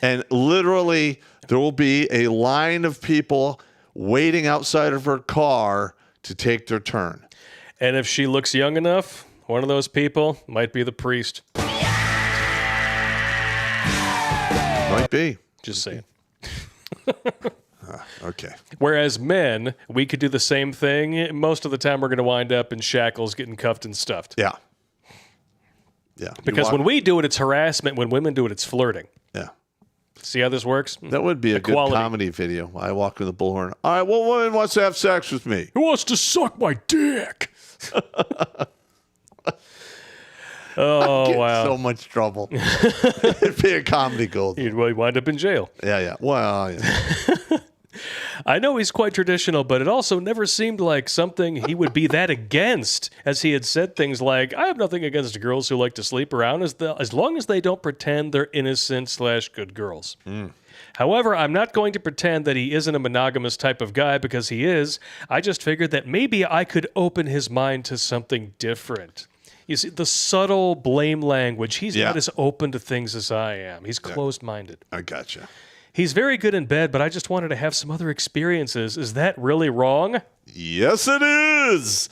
And literally, there will be a line of people waiting outside of her car to take their turn. And if she looks young enough, one of those people might be the priest. Might be. Just saying. Okay. Whereas men, we could do the same thing. Most of the time, we're going to wind up in shackles, getting cuffed and stuffed. Yeah. Yeah. Because when we do it, it's harassment. When women do it, it's flirting. Yeah. See how this works? That would be a Equality. good comedy video. I walk in the bullhorn. All right, what woman wants to have sex with me? Who wants to suck my dick? Oh, Get in wow. so much trouble. It'd be a comedy gold. You'd wind up in jail. Yeah. Well, yeah. I know he's quite traditional, but it also never seemed like something he would be that against, as he had said things like, I have nothing against girls who like to sleep around as long as they don't pretend they're innocent/good girls. However, I'm not going to pretend that he isn't a monogamous type of guy because he is. I just figured that maybe I could open his mind to something different. You see, the subtle blame language, he's not as open to things as I am. He's closed-minded. I gotcha. He's very good in bed, but I just wanted to have some other experiences. Is that really wrong? Yes, it is.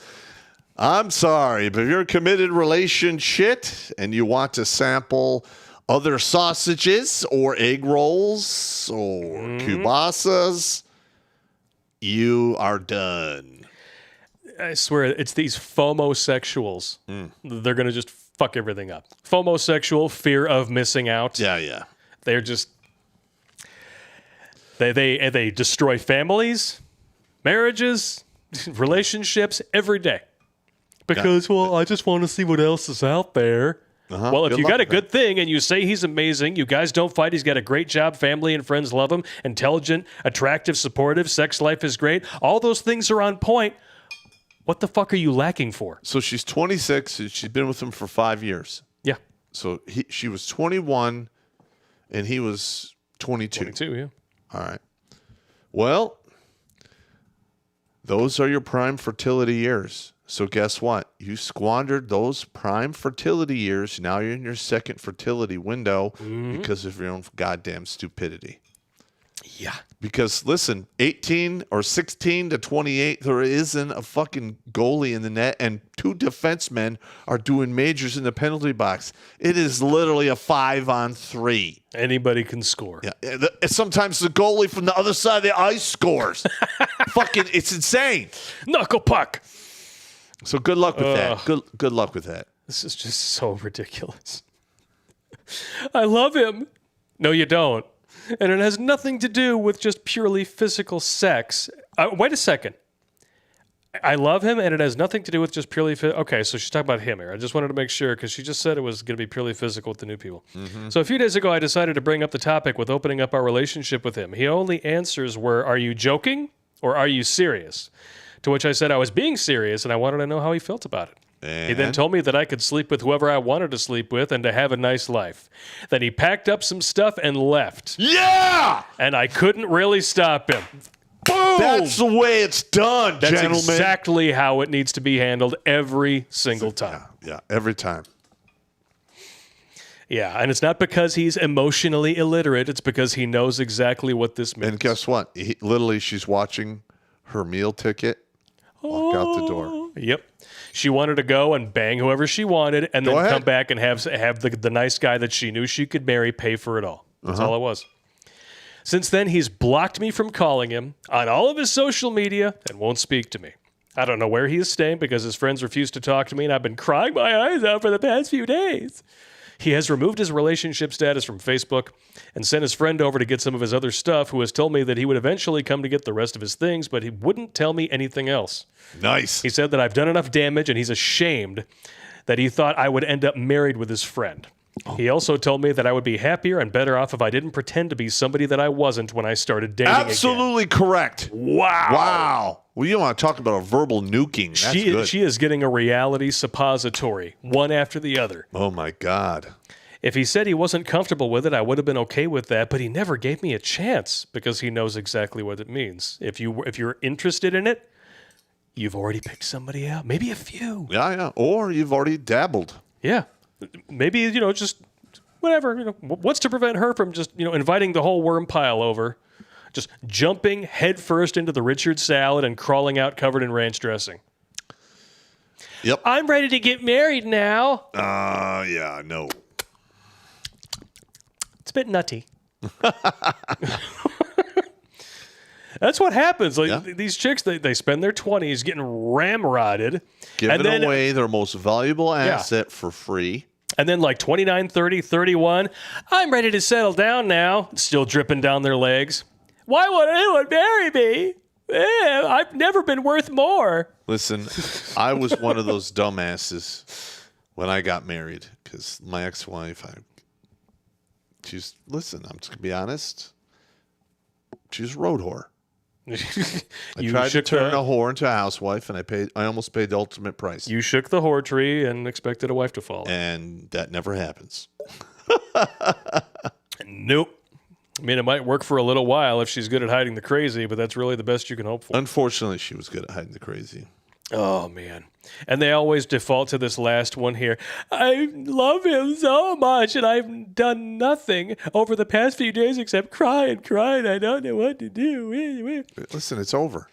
I'm sorry, but if you're a committed relationship and you want to sample other sausages or egg rolls or kielbasa's, you are done. I swear, it's these FOMO-sexuals. They're going to just fuck everything up. FOMO-sexual, fear of missing out. Yeah. They're just... They destroy families, marriages, relationships every day. Because, I just want to see what else is out there. Well, if Good you luck got a with good thing and you say he's amazing, you guys don't fight, he's got a great job, family and friends love him, intelligent, attractive, supportive, sex life is great, all those things are on point. What the fuck are you lacking for? So she's 26 and she's been with him for 5 years. Yeah. So she was 21 and he was 22. 22, yeah. All right. Well, those are your prime fertility years. So guess what? You squandered those prime fertility years. Now you're in your second fertility window because of your own goddamn stupidity. Yeah. Because listen, 18 or 16 to 28, there isn't a fucking goalie in the net, and 2 defensemen are doing majors in the penalty box. It is literally a 5-on-3. Anybody can score. Yeah, sometimes the goalie from the other side of the ice scores. Fucking, it's insane. Knuckle puck. So good luck with that. Good luck with that. This is just so ridiculous. I love him. No, you don't. And it has nothing to do with just purely physical sex. Wait a second. I love him, and it has nothing to do with just purely okay, so she's talking about him here. I just wanted to make sure, because she just said it was going to be purely physical with the new people. So a few days ago, I decided to bring up the topic with opening up our relationship with him. He only answers were, are you joking or are you serious? To which I said I was being serious, and I wanted to know how he felt about it. He then told me that I could sleep with whoever I wanted to sleep with and to have a nice life. Then he packed up some stuff and left. Yeah! And I couldn't really stop him. Boom! That's the way it's done, That's gentlemen. exactly how it needs to be handled every single time. Yeah, every time. Yeah, and it's not because he's emotionally illiterate. It's because he knows exactly what this means. And guess what? Literally, she's watching her meal ticket walk out the door. Yep. She wanted to go and bang whoever she wanted and then come back and have the nice guy that she knew she could marry pay for it all. That's all it was. Since then, he's blocked me from calling him on all of his social media and won't speak to me. I don't know where he is staying because his friends refuse to talk to me, and I've been crying my eyes out for the past few days. He has removed his relationship status from Facebook and sent his friend over to get some of his other stuff, who has told me that he would eventually come to get the rest of his things, but he wouldn't tell me anything else. Nice. He said that I've done enough damage, and he's ashamed that he thought I would end up married with his friend. He also told me that I would be happier and better off if I didn't pretend to be somebody that I wasn't when I started dating Absolutely correct. Wow. Well, you want to talk about a verbal nuking. That's good. She is getting a reality suppository, one after the other. Oh, my God. If he said he wasn't comfortable with it, I would have been okay with that, but he never gave me a chance because he knows exactly what it means. If you're interested in it, you've already picked somebody out. Maybe a few. Yeah. Or you've already dabbled. Yeah. Maybe, just whatever. What's to prevent her from just, inviting the whole worm pile over, just jumping headfirst into the Richard salad and crawling out covered in ranch dressing? Yep. I'm ready to get married now. Yeah, no. It's a bit nutty. That's what happens. Like Yeah. these chicks, they spend their 20s getting ramrodded. Giving away their most valuable asset for free. And then like 29, 30, 31, I'm ready to settle down now. Still dripping down their legs. Why would anyone marry me? I've never been worth more. Listen, I was one of those dumbasses when I got married because my ex-wife, listen, I'm just going to be honest. She's a road whore. I tried to turn a whore into a housewife, and I almost paid the ultimate price. You shook the whore tree and expected a wife to follow. And that never happens. Nope. I mean, it might work for a little while if she's good at hiding the crazy, but that's really the best you can hope for. Unfortunately, she was good at hiding the crazy. Oh, man. And they always default to this last one here. I love him so much, and I've done nothing over the past few days except cry and cry, and I don't know what to do. Listen, it's over.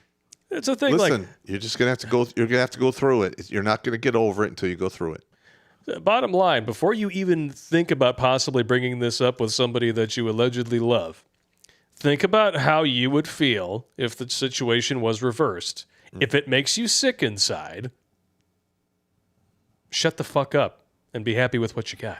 It's a thing. Listen, you're just gonna have to go. You're gonna have to go through it. You're not gonna get over it until you go through it. Bottom line, before you even think about possibly bringing this up with somebody that you allegedly love, think about how you would feel if the situation was reversed. If it makes you sick inside, shut the fuck up and be happy with what you got.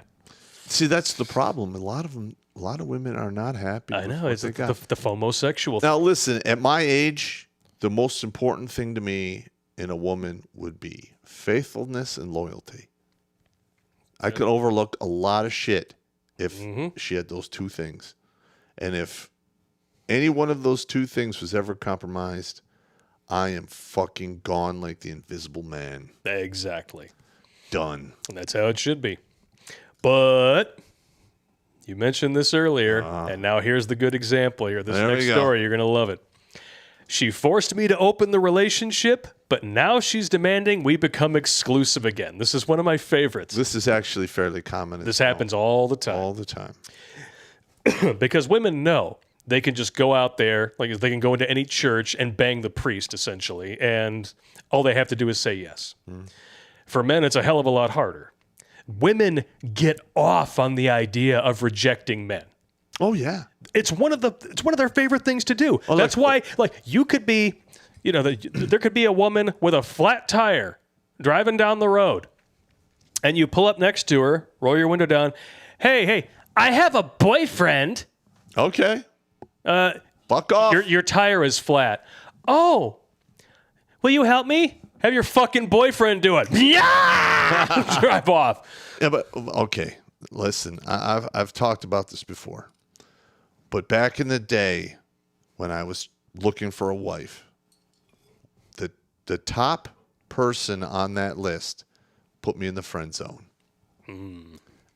See, that's the problem. A lot of women are not happy. I know, with it's what they the got. FOMO-sexual thing. Now, listen, at my age, the most important thing to me in a woman would be faithfulness and loyalty. I could overlook a lot of shit if she had those two things. And if any one of those two things was ever compromised, I am fucking gone like the Invisible Man. Exactly. Done. And that's how it should be. But you mentioned this earlier, and now here's the good example here. This next story, you're going to love it. She forced me to open the relationship, but now she's demanding we become exclusive again. This is one of my favorites. This is actually fairly common. This happens all the time. All the time. Because women know they can just go out there, like they can go into any church and bang the priest, essentially, and all they have to do is say yes. For men, it's a hell of a lot harder. Women get off on the idea of rejecting men. Oh, yeah. It's one of their favorite things to do. Oh, That's why, like, you could be, there could be a woman with a flat tire driving down the road, and you pull up next to her, roll your window down. Hey, I have a boyfriend. Okay. Fuck off. Your tire is flat. Oh, will you help me? Have your fucking boyfriend do it. Yeah! Drive off. Yeah, but okay. Listen, I've talked about this before. But back in the day when I was looking for a wife, the top person on that list put me in the friend zone.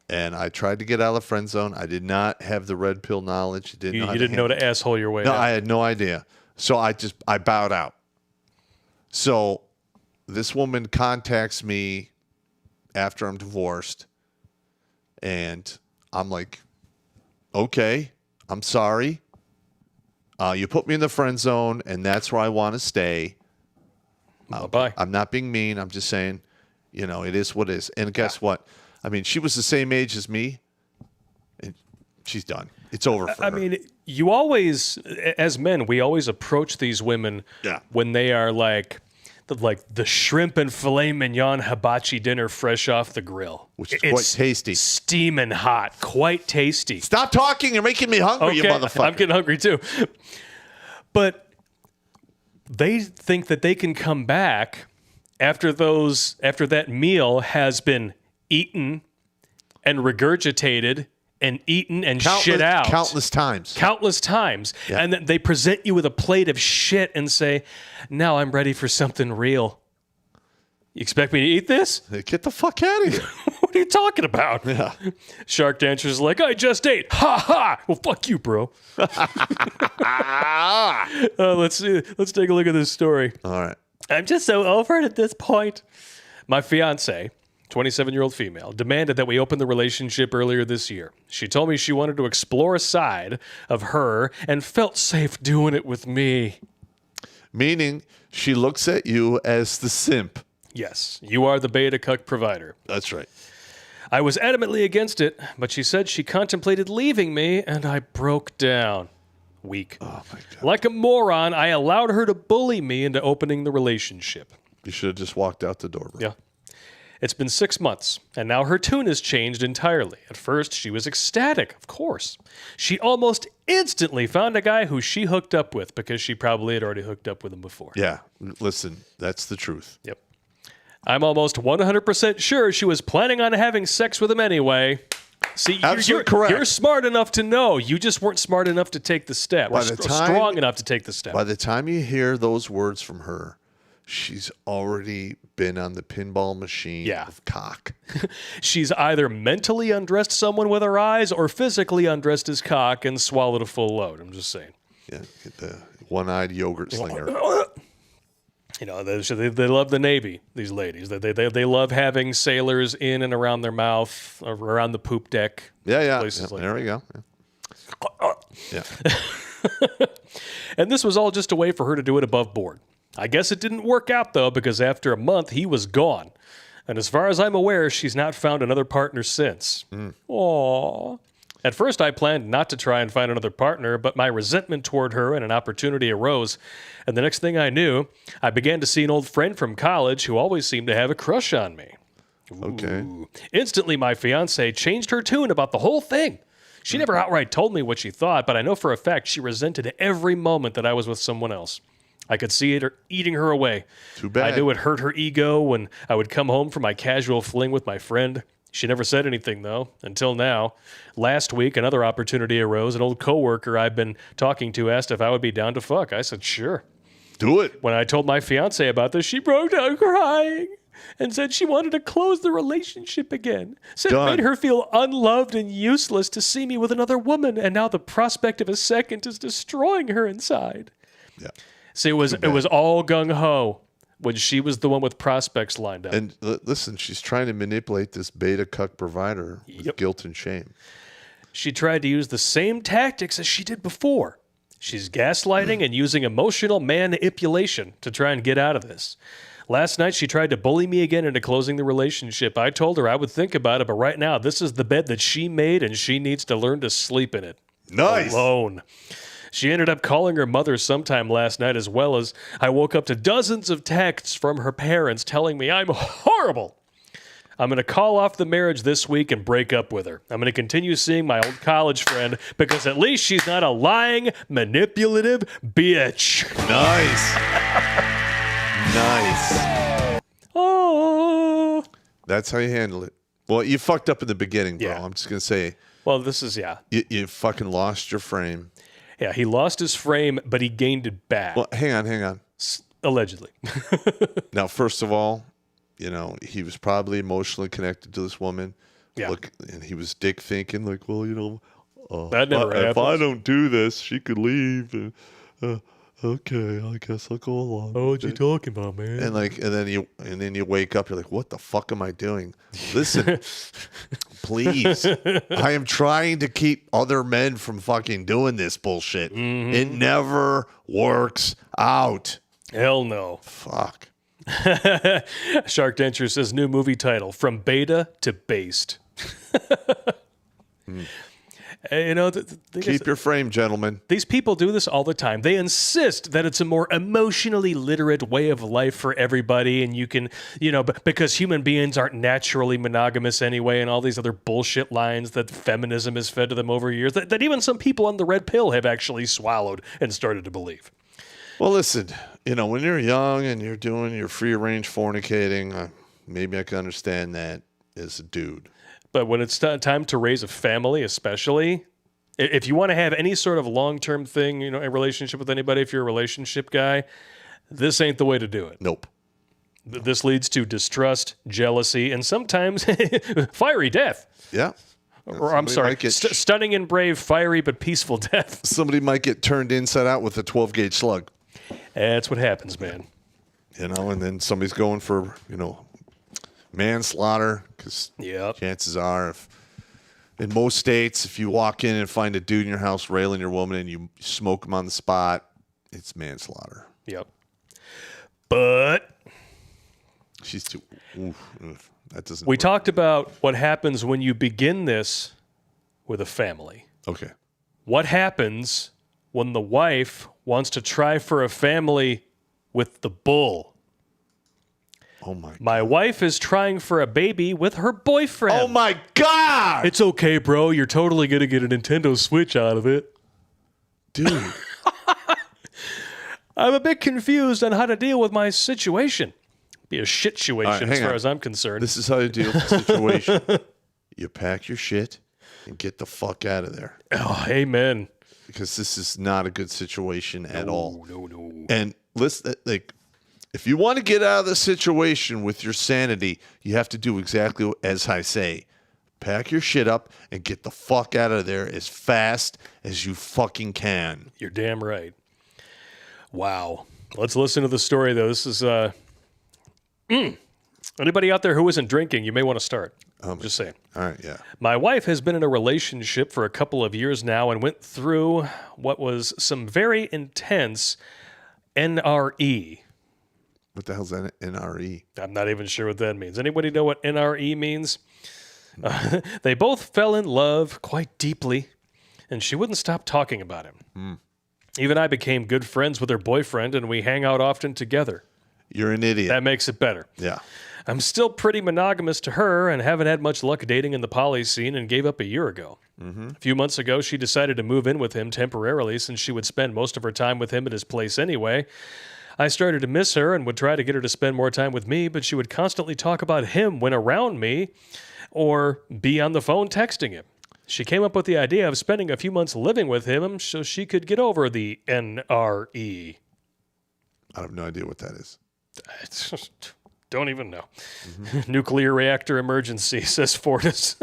And I tried to get out of the friend zone. I did not have the red pill knowledge. You didn't know to asshole your way No, out. I had no idea. So I bowed out. So this woman contacts me after I'm divorced, and I'm like, okay, I'm sorry. You put me in the friend zone, and that's where I want to stay. Bye-bye. I'm not being mean. I'm just saying, it is what it is. And guess what? I mean, she was the same age as me, and she's done. It's over for her. I mean, you always, as men, we always approach these women when they are like the shrimp and filet mignon hibachi dinner fresh off the grill. Which is quite tasty. Steaming hot. Quite tasty. Stop talking. You're making me hungry, you motherfucker. I'm getting hungry too. But they think that they can come back after that meal has been eaten and regurgitated and eaten and shit out. Countless times. Yeah. And then they present you with a plate of shit and say, now I'm ready for something real. You expect me to eat this? Get the fuck out of here. What are you talking about? Yeah. Shark Dancer's like, I just ate. Ha ha. Well, fuck you, bro. Let's take a look at this story. All right. I'm just so over it at this point. My fiance, 27-year-old female, demanded that we open the relationship earlier this year. She told me she wanted to explore a side of her and felt safe doing it with me. Meaning she looks at you as the simp. Yes, you are the beta cuck provider. That's right. I was adamantly against it, but she said she contemplated leaving me, and I broke down. week. Oh, my God. Like a moron, I allowed her to bully me into opening the relationship. You should have just walked out the door, bro. Yeah. It's been 6 months, and now her tune has changed entirely. At first, she was ecstatic, of course. She almost instantly found a guy who she hooked up with because she probably had already hooked up with him before. Yeah. Listen, that's the truth. Yep. I'm almost 100% sure she was planning on having sex with him anyway. See, Absolutely correct. You're smart enough to know. You just weren't smart enough to take the step. Or strong enough to take the step. By the time you hear those words from her, she's already been on the pinball machine of cock. She's either mentally undressed someone with her eyes or physically undressed his cock and swallowed a full load. I'm just saying. Yeah, get the one-eyed yogurt slinger. You know, they love the Navy, these ladies. They love having sailors in and around their mouth, or around the poop deck. Yeah. Places like there we go. Yeah. And this was all just a way for her to do it above board. I guess it didn't work out, though, because after a month, he was gone. And as far as I'm aware, she's not found another partner since. Aww. At first, I planned not to try and find another partner, but my resentment toward her and an opportunity arose. And the next thing I knew, I began to see an old friend from college who always seemed to have a crush on me. Okay. Ooh. Instantly, my fiance changed her tune about the whole thing. She never outright told me what she thought, but I know for a fact she resented every moment that I was with someone else. I could see it eating her away. Too bad. I knew it hurt her ego when I would come home from my casual fling with my friend. She never said anything, though, until now. Last week, another opportunity arose. An old coworker I've been talking to asked if I would be down to fuck. I said, sure. Do it. When I told my fiance about this, she broke down crying and said she wanted to close the relationship again. Said it made her feel unloved and useless to see me with another woman, and now the prospect of a second is destroying her inside. Yeah. See, it was all gung-ho when she was the one with prospects lined up. And listen, she's trying to manipulate this beta cuck provider with guilt and shame. She tried to use the same tactics as she did before. She's gaslighting and using emotional manipulation to try and get out of this. Last night, she tried to bully me again into closing the relationship. I told her I would think about it, but right now, this is the bed that she made, and she needs to learn to sleep in it. Nice. Alone. She ended up calling her mother sometime last night, as well as I woke up to dozens of texts from her parents telling me I'm horrible. I'm going to call off the marriage this week and break up with her. I'm going to continue seeing my old college friend because at least she's not a lying, manipulative bitch. Nice. Nice. Oh. That's how you handle it. Well, you fucked up in the beginning, bro. Yeah. I'm just going to say. Well, this is, yeah. You fucking lost your frame. Yeah, he lost his frame, but he gained it back. Well, hang on. Allegedly. Now, first of all, you know, he was probably emotionally connected to this woman. Yeah. Look, and he was dick thinking, like, well, you know, That never if I happens. don't do this, she could leave. And, okay, I guess I'll go along. Oh, what with you it. talking about, man? And then you wake up, you're like, what the fuck am I doing? Listen, please. I am trying to keep other men from fucking doing this bullshit. Mm-hmm. It never works out. Hell no. Fuck. Shark Dentures says new movie title, From Beta to Based. You know, Keep your frame, gentlemen. these people do this all the time. They insist that it's a more emotionally literate way of life for everybody, and you can, you know, because human beings aren't naturally monogamous anyway, and all these other bullshit lines that feminism has fed to them over years that even some people on the red pill have actually swallowed and started to believe. Well, listen, you know, when you're young and you're doing your free-range fornicating, maybe I can understand that as a dude. But when it's time to raise a family, especially, if you want to have any sort of long-term thing, you know, a relationship with anybody, if you're a relationship guy, this ain't the way to do it. Nope. This leads to distrust, jealousy, and sometimes fiery death. Yeah. Or I'm sorry, might get stunning and brave, fiery but peaceful death. Somebody might get turned inside out with a 12-gauge slug. That's what happens, man. You know, and then somebody's going for, you know, manslaughter, because Yep. chances are, in most states, if you walk in and find a dude in your house railing your woman and you smoke him on the spot, it's manslaughter. Yep. But She's too. Oof, that doesn't. we work. talked about what happens when you begin this with a family. Okay. What happens when the wife wants to try for a family with the bull. Oh my. My wife is trying for a baby with her boyfriend. Oh my God. It's okay, bro. You're totally going to get a Nintendo Switch out of it. Dude. I'm a bit confused on how to deal with my situation. Be a shit situation All right, as hang far on. as I'm concerned. This is how you deal with the situation. You pack your shit and get the fuck out of there. Oh, amen. Because this is not a good situation at all. No. And listen, like, if you want to get out of the situation with your sanity, you have to do exactly as I say. Pack your shit up and get the fuck out of there as fast as you fucking can. You're damn right. Wow. Let's listen to the story, though. This is anybody out there who isn't drinking, you may want to start. Just saying. All right, yeah. My wife has been in a relationship for a couple of years now and went through what was some very intense NRE. What the hell's that NRE? I'm not even sure what that means. Anybody know what NRE means? They both fell in love quite deeply, and she wouldn't stop talking about him. Even I became good friends with her boyfriend, and we hang out often together. You're an idiot. That makes it better. Yeah. I'm still pretty monogamous to her and haven't had much luck dating in the poly scene and gave up a year ago. A few months ago, she decided to move in with him temporarily since she would spend most of her time with him at his place anyway. I started to miss her and would try to get her to spend more time with me, but she would constantly talk about him when around me or be on the phone texting him. She came up with the idea of spending a few months living with him so she could get over the NRE. I have no idea what that is. Don't even know. Nuclear reactor emergency, says Fortis.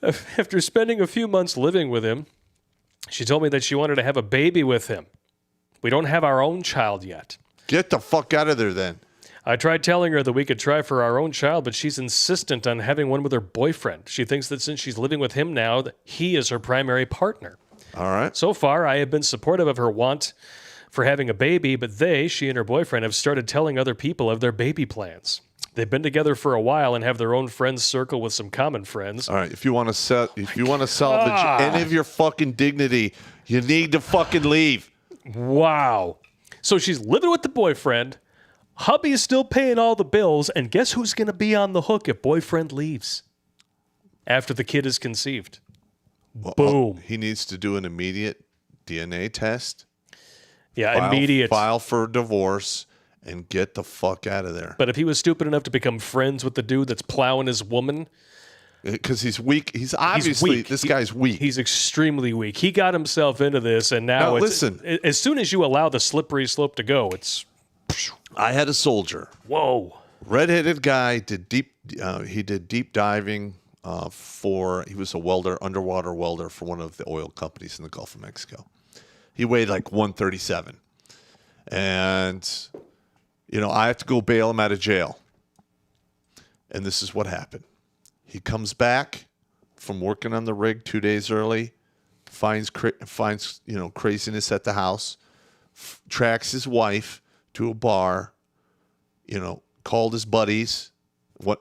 After spending a few months living with him, she told me that she wanted to have a baby with him. We don't have our own child yet. Get the fuck out of there then. I tried telling her that we could try for our own child, but she's insistent on having one with her boyfriend. She thinks that since she's living with him now, that he is her primary partner. All right. So far, I have been supportive of her want for having a baby, but she and her boyfriend have started telling other people of their baby plans. They've been together for a while and have their own friends circle with some common friends. All right. If you want to salvage any of your fucking dignity, you need to fucking leave. Wow. So she's living with the boyfriend. Hubby is still paying all the bills, and guess who's going to be on the hook if boyfriend leaves? After the kid is conceived. Boom. He needs to do an immediate DNA test. Yeah, immediate. File for divorce and get the fuck out of there. But if he was stupid enough to become friends with the dude that's plowing his woman, because he's weak. He's obviously weak. This guy's weak. He's extremely weak. He got himself into this, and now listen. As soon as you allow the slippery slope to go, it's I had a soldier, whoa. redheaded guy. He did deep diving he was a welder, underwater welder for one of the oil companies in the Gulf of Mexico. He weighed like 137, and I have to go bail him out of jail. And this is what happened. He comes back from working on the rig 2 days early, finds craziness at the house, tracks his wife to a bar, called his buddies,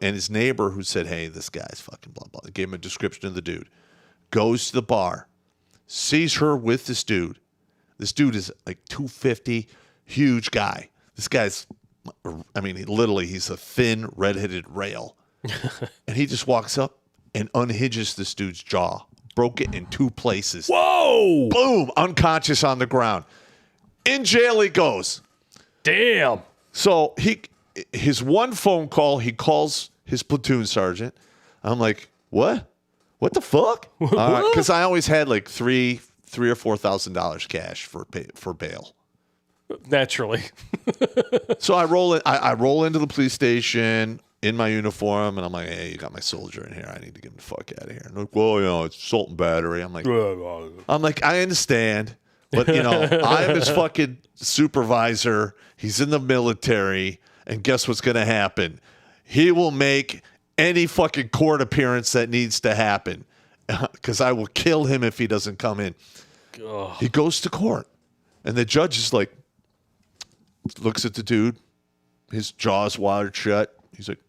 and his neighbor who said, "Hey, this guy's fucking blah blah." Gave him a description of the dude. Goes to the bar, sees her with this dude. This dude is like 250, huge guy. This guy's, he's a thin redheaded rail. And he just walks up and unhinges this dude's jaw. Broke it in 2 places. Whoa! Boom! Unconscious on the ground. In jail he goes. Damn. So his one phone call, he calls his platoon sergeant. I'm like, what? What the fuck? Because I always had like $3,000 or $4,000 cash for bail. Naturally. So I roll into the police station in my uniform, and I'm like, "Hey, you got my soldier in here. I need to get him the fuck out of here." And they're like, "Well, it's assault and battery." I'm like, I understand, but I'm his fucking supervisor. He's in the military, and guess what's going to happen? He will make any fucking court appearance that needs to happen, because I will kill him if he doesn't come in. Ugh. He goes to court, and the judge is like, looks at the dude, his jaw's wired shut. He's like,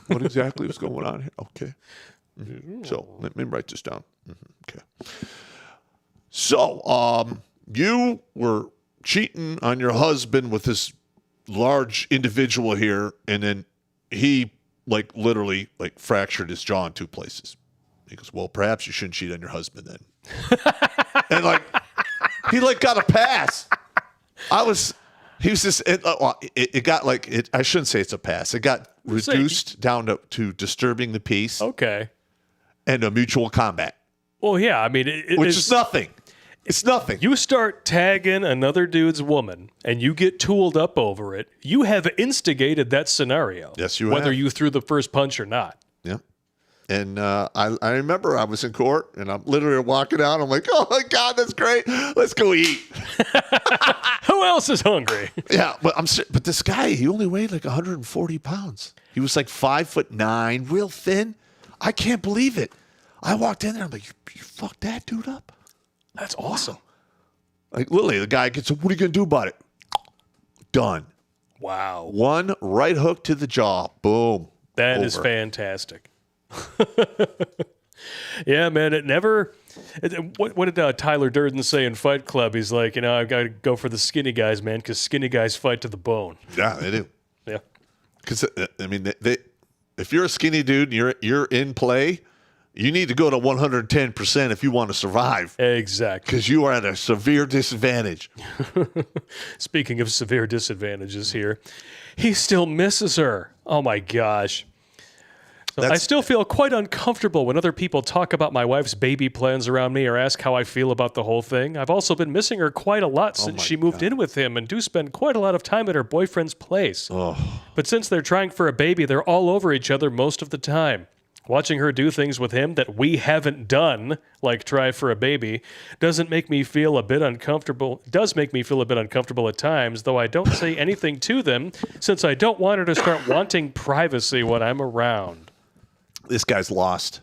what exactly was going on here? Okay. So let me write this down. Okay. So, you were cheating on your husband with this large individual here, and then he literally fractured his jaw in 2 places. He goes, well, perhaps you shouldn't cheat on your husband then. And he got a pass. He was just, it got I shouldn't say it's a pass. It got reduced down to disturbing the peace. Okay. And a mutual combat. Well, yeah, I mean, which is nothing. It's nothing. You start tagging another dude's woman and you get tooled up over it. You have instigated that scenario. Yes, you whether have. you threw the first punch or not. Yeah. And I remember I was in court and I'm literally walking out. I'm like, oh my God, that's great. Let's go eat. Who else is hungry? Yeah, but this guy, he only weighed 140 pounds. He was 5'9", real thin. I can't believe it. I walked in there. I'm like, you fucked that dude up? That's awesome. Literally, the guy gets, what are you going to do about it? Done. Wow. One right hook to the jaw. Boom. That is fantastic. Yeah, man, it never... What did Tyler Durden say in Fight Club? He's like, I've got to go for the skinny guys, man, because skinny guys fight to the bone. Yeah, they do. Yeah. Because, I mean, if you're a skinny dude and you're in play, you need to go to 110% if you want to survive. Exactly. Because you are at a severe disadvantage. Speaking of severe disadvantages here, he still misses her. Oh, my gosh. I still feel quite uncomfortable when other people talk about my wife's baby plans around me or ask how I feel about the whole thing. I've also been missing her quite a lot since she moved in with him and do spend quite a lot of time at her boyfriend's place. Oh. But since they're trying for a baby, they're all over each other most of the time. Watching her do things with him that we haven't done, like try for a baby, does make me feel a bit uncomfortable at times, though I don't say anything to them since I don't want her to start wanting privacy when I'm around. This guy's lost.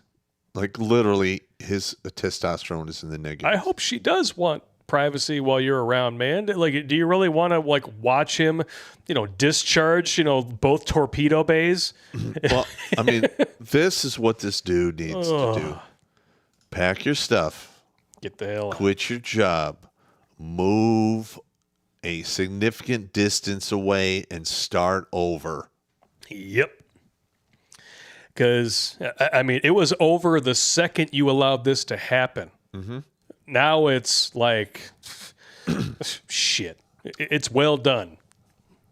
Literally, his testosterone is in the negative. I hope she does want privacy while you're around, man. Do you really want to watch him, discharge, both torpedo bays? Well, I mean, this is what this dude needs to do. Pack your stuff. Get the hell out. Quit your job. Move a significant distance away and start over. Yep. Because, I mean, it was over the second you allowed this to happen. Mm-hmm. Now it's shit. It's well done.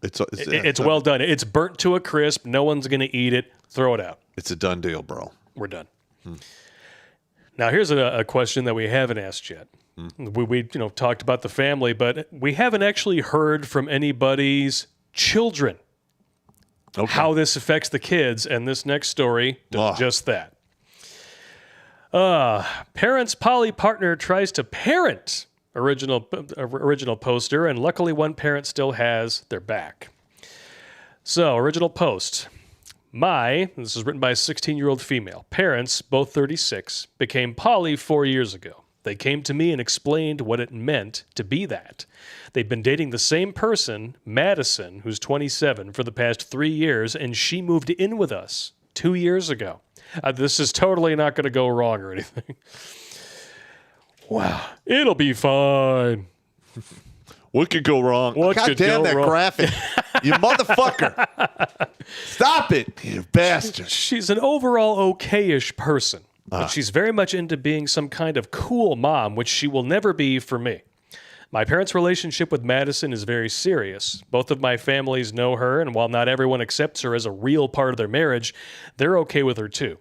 It's well done. It's burnt to a crisp. No one's going to eat it. Throw it out. It's a done deal, bro. We're done. Now, here's a question that we haven't asked yet. We talked about the family, but we haven't actually heard from anybody's children. Okay. How this affects the kids, and this next story does just that. Parents' poly partner tries to parent original poster, and luckily one parent still has their back. So, original post. This is written by a 16-year-old female. Parents, both 36, became poly 4 years ago. They came to me and explained what it meant to be that. They've been dating the same person, Madison, who's 27, for the past 3 years, and she moved in with us 2 years ago. This is totally not going to go wrong or anything. Wow. It'll be fine. What could go wrong? God damn that graphic. You motherfucker. Stop it, you bastard. She's an overall okay-ish person. But she's very much into being some kind of cool mom, which she will never be for me. My parents' relationship with Madison is very serious. Both of my families know her, and while not everyone accepts her as a real part of their marriage, they're okay with her too.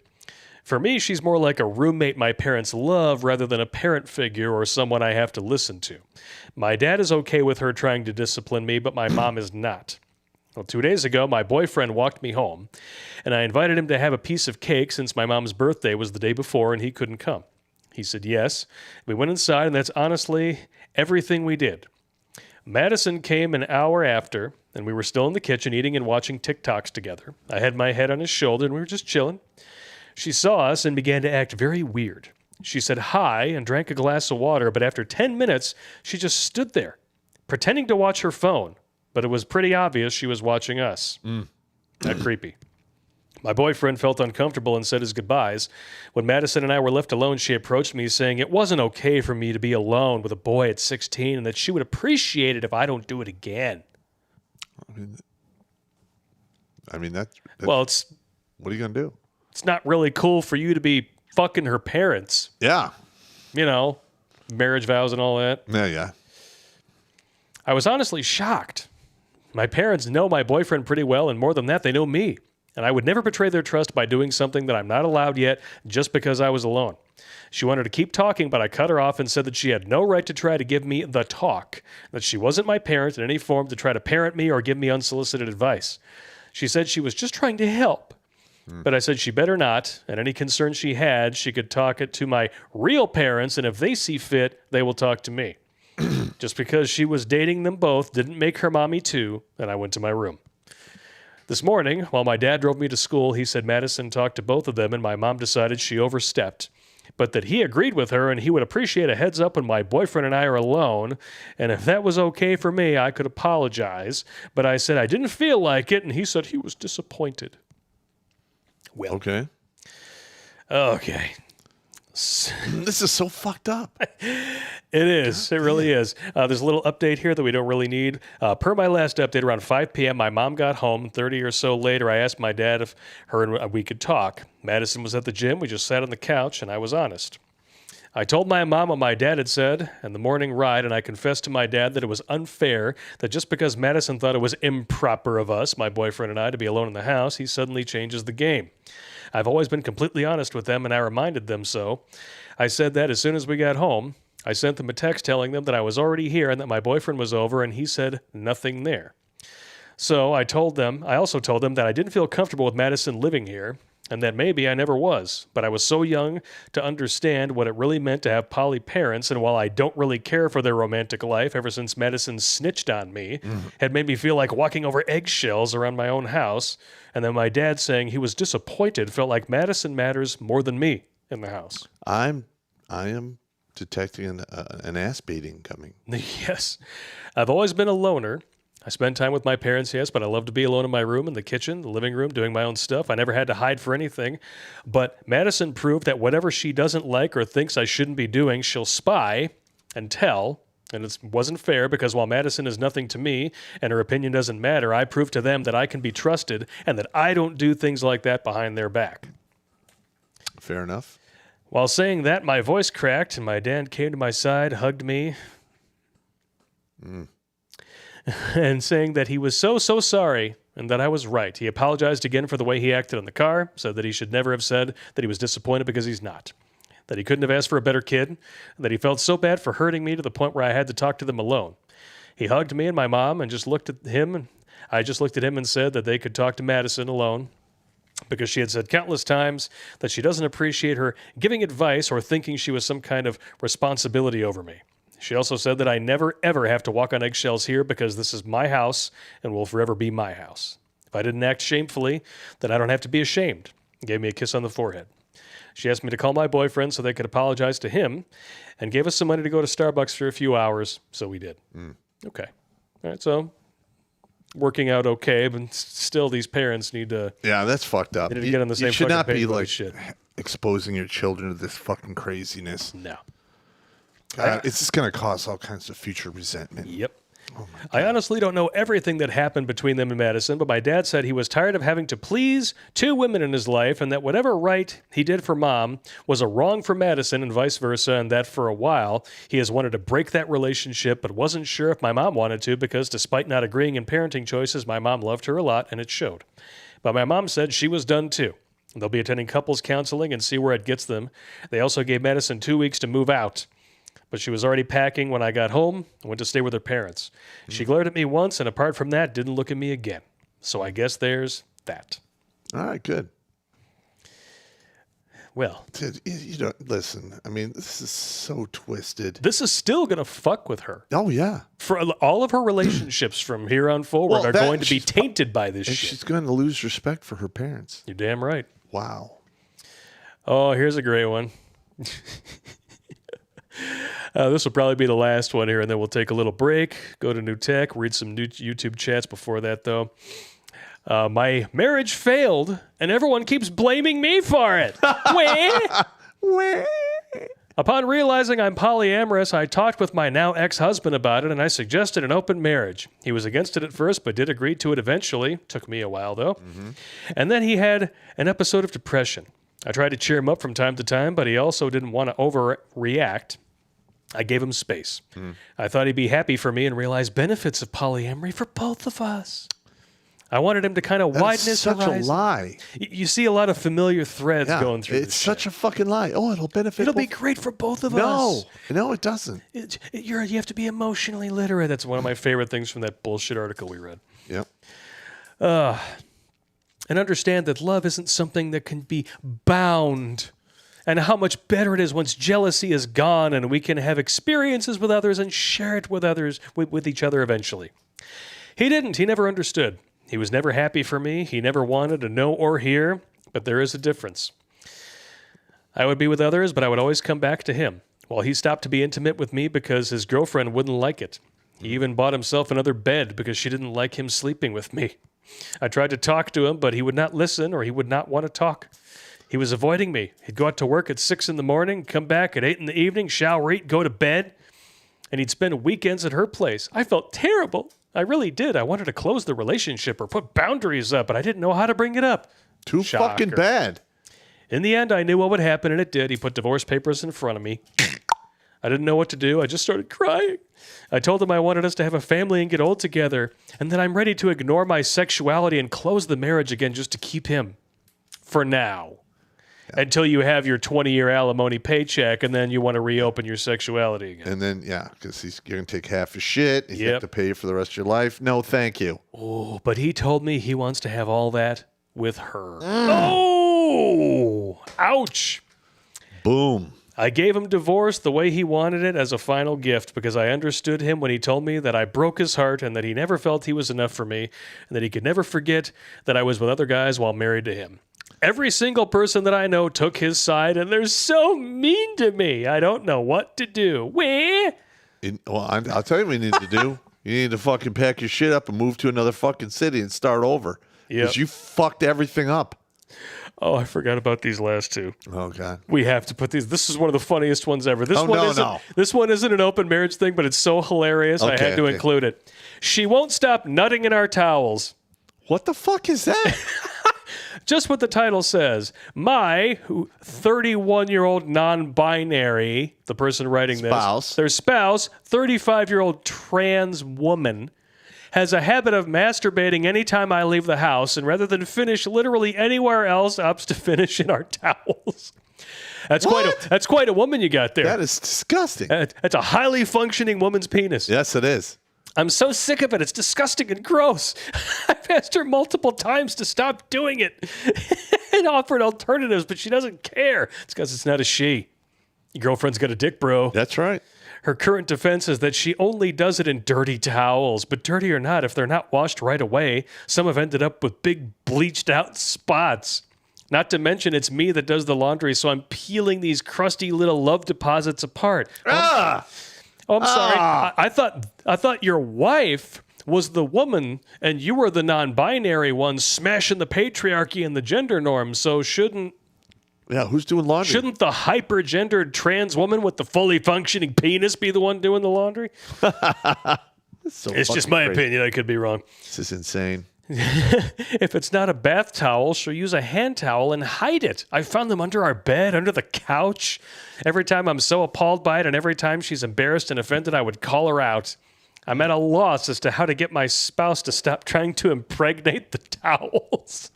For me, she's more like a roommate my parents love rather than a parent figure or someone I have to listen to. My dad is okay with her trying to discipline me, but my mom is not. Well, 2 days ago, my boyfriend walked me home, and I invited him to have a piece of cake since my mom's birthday was the day before and he couldn't come. He said yes. We went inside, and that's honestly everything we did. Madison came an hour after, and we were still in the kitchen eating and watching TikToks together. I had my head on his shoulder, and we were just chilling. She saw us and began to act very weird. She said hi and drank a glass of water, but after 10 minutes, she just stood there, pretending to watch her phone. But it was pretty obvious she was watching us. Not creepy. My boyfriend felt uncomfortable and said his goodbyes. When Madison and I were left alone, she approached me saying it wasn't okay for me to be alone with a boy at 16 and that she would appreciate it if I don't do it again. I mean that's Well, it's what are you gonna do? it's not really cool for you to be fucking her parents. Yeah. You know, marriage vows and all that. Yeah. I was honestly shocked. My parents know my boyfriend pretty well, and more than that, they know me. And I would never betray their trust by doing something that I'm not allowed yet just because I was alone. She wanted to keep talking, but I cut her off and said that she had no right to try to give me the talk, that she wasn't my parent in any form to try to parent me or give me unsolicited advice. She said she was just trying to help. But I said she better not, and any concern she had, she could talk it to my real parents, and if they see fit, they will talk to me. Just because she was dating them both didn't make her mommy too, and I went to my room. This morning, while my dad drove me to school, he said Madison talked to both of them, and my mom decided she overstepped, but that he agreed with her and he would appreciate a heads up when my boyfriend and I are alone, and if that was okay for me, I could apologize. But I said I didn't feel like it, and he said he was disappointed. Well, Okay. This is so fucked up. It is. It really is. There's a little update here that we don't really need. Per my last update, around 5 p.m., my mom got home. 30 or so later, I asked my dad if her and we could talk. Madison was at the gym. We just sat on the couch, and I was honest. I told my mom what my dad had said and the morning ride, and I confessed to my dad that it was unfair that just because Madison thought it was improper of us, my boyfriend and I, to be alone in the house, he suddenly changes the game. I've always been completely honest with them, and I reminded them so. I said that as soon as we got home. I sent them a text telling them that I was already here and that my boyfriend was over, and he said nothing there. So I also told them that I didn't feel comfortable with Madison living here, and that maybe I never was, but I was so young to understand what it really meant to have poly parents, and while I don't really care for their romantic life ever since Madison snitched on me, had made me feel like walking over eggshells around my own house, and then my dad saying he was disappointed felt like Madison matters more than me in the house. I am detecting an ass beating coming. Yes. I've always been a loner. I spend time with my parents, yes, but I love to be alone in my room, in the kitchen, the living room, doing my own stuff. I never had to hide for anything. But Madison proved that whatever she doesn't like or thinks I shouldn't be doing, she'll spy and tell. And it wasn't fair because while Madison is nothing to me and her opinion doesn't matter, I proved to them that I can be trusted and that I don't do things like that behind their back. Fair enough. While saying that, my voice cracked and my dad came to my side, hugged me, and saying that he was so sorry and that I was right. He apologized again for the way he acted in the car, said that he should never have said that he was disappointed because he's not, that he couldn't have asked for a better kid, and that he felt so bad for hurting me to the point where I had to talk to them alone. He hugged me and my mom and just looked at him, and I just looked at him and said that they could talk to Madison alone because she had said countless times that she doesn't appreciate her giving advice or thinking she was some kind of responsibility over me. She also said that I never, ever have to walk on eggshells here because this is my house and will forever be my house. If I didn't act shamefully, then I don't have to be ashamed. Gave me a kiss on the forehead. She asked me to call my boyfriend so they could apologize to him and gave us some money to go to Starbucks for a few hours, so we did. Okay. All right, so working out okay, but still these parents need to... Yeah, that's fucked up. Need to get on the same you should not fucking be page with like this shit. exposing your children to this fucking craziness. No. God, it's just going to cause all kinds of future resentment. Yep. I honestly don't know everything that happened between them and Madison, but my dad said he was tired of having to please two women in his life and that whatever right he did for mom was a wrong for Madison and vice versa, and that for a while he has wanted to break that relationship but wasn't sure if my mom wanted to because despite not agreeing in parenting choices, my mom loved her a lot and it showed. But my mom said she was done too. They'll be attending couples counseling and see where it gets them. They also gave Madison 2 weeks to move out. But she was already packing when I got home and went to stay with her parents. She glared at me once, and apart from that, didn't look at me again. So I guess there's that. All right, good. Well, Dude, you don't listen. I mean, this is so twisted. this is still going to fuck with her. Oh yeah, For all of her relationships from here on forward Well, are that- going to be tainted by this and shit. she's going to lose respect for her parents. You're damn right. Wow. Oh, here's a great one. This will probably be the last one here, and then we'll take a little break, go to new tech, read some new YouTube chats before that, though. My marriage failed, and everyone keeps blaming me for it. Wah. Upon realizing I'm polyamorous, I talked with my now ex-husband about it, and I suggested an open marriage. He was against it at first, but did agree to it eventually. Took me a while, though. And then he had an episode of depression. I tried to cheer him up from time to time, but he also didn't want to overreact. I gave him space. I thought he'd be happy for me and realize benefits of polyamory for both of us. I wanted him to kind of widen his such horizon. a lie. You see a lot of familiar threads going through It's this such shit. a fucking lie. Oh, it'll benefit. It'll be great for both of No, us. no, it doesn't. You have to be emotionally literate. That's one of my favorite things from that bullshit article we read. Yep. And understand that love isn't something that can be bound. And how much better it is once jealousy is gone and we can have experiences with others and share it with others, with each other eventually. He didn't. He never understood. He was never happy for me. He never wanted to know or hear, but there is a difference. I would be with others, but I would always come back to him. Well, he stopped to be intimate with me because his girlfriend wouldn't like it. He even bought himself another bed because she didn't like him sleeping with me. I tried to talk to him, but he would not listen or he would not want to talk. He was avoiding me. He'd go out to work at 6 in the morning, come back at 8 in the evening, shower, eat, go to bed, and he'd spend weekends at her place. I felt terrible. I really did. I wanted to close the relationship or put boundaries up, but I didn't know how to bring it up. Too fucking bad. In the end, I knew what would happen, and it did. He put divorce papers in front of me. I didn't know what to do. I just started crying. I told him I wanted us to have a family and get old together, and that I'm ready to ignore my sexuality and close the marriage again just to keep him. For now. Until you have your 20-year alimony paycheck, and then you want to reopen your sexuality again. And then, because you're going to take half his shit. He's going to Yep. have to pay you for the rest of your life. No, thank you. Oh, but he told me he wants to have all that with her. Oh! Ouch! Boom. I gave him divorce the way he wanted it as a final gift because I understood him when he told me that I broke his heart and that he never felt he was enough for me and that he could never forget that I was with other guys while married to him. Every single person that I know took his side, and they're so mean to me. I don't know what to do. Where? I'll tell you what you need to do. You need to fucking pack your shit up and move to another fucking city and start over. Yep. Because you fucked everything up. Oh, I forgot about these last two. Oh, God. We have to put these. This is one of the funniest ones ever. This Oh, one no, isn't, no. This one isn't an open marriage thing, but it's so hilarious. I Okay, had to okay. include it. She won't stop nutting in our towels. What the fuck is that? Just what the title says. My 31-year-old non-binary, the person writing Spouse. their spouse, 35-year-old trans woman, has a habit of masturbating anytime I leave the house, and rather than finish literally anywhere else, opts to finish in our towels. That's quite a woman you got there. That is disgusting. That's a highly functioning woman's penis. Yes, it is. I'm so sick of it. It's disgusting and gross. I've asked her multiple times to stop doing it and offered alternatives, but she doesn't care. It's because it's not a she. Your girlfriend's got a dick, bro. That's right. Her current defense is that she only does it in dirty towels, but dirty or not, if they're not washed right away, some have ended up with big bleached out spots. Not to mention it's me that does the laundry, so I'm peeling these crusty little love deposits apart. Oh, I'm sorry. I thought your wife was the woman and you were the non-binary one smashing the patriarchy and the gender norms. So shouldn't Who's doing laundry? the hypergendered trans woman with the fully functioning penis be the one doing the laundry? It's just my opinion. I could be wrong. This is insane. If it's not a bath towel, she'll use a hand towel and hide it. I found them under our bed, under the couch. Every time I'm so appalled by it, and every time she's embarrassed and offended, I would call her out. I'm at a loss as to how to get my spouse to stop trying to impregnate the towels.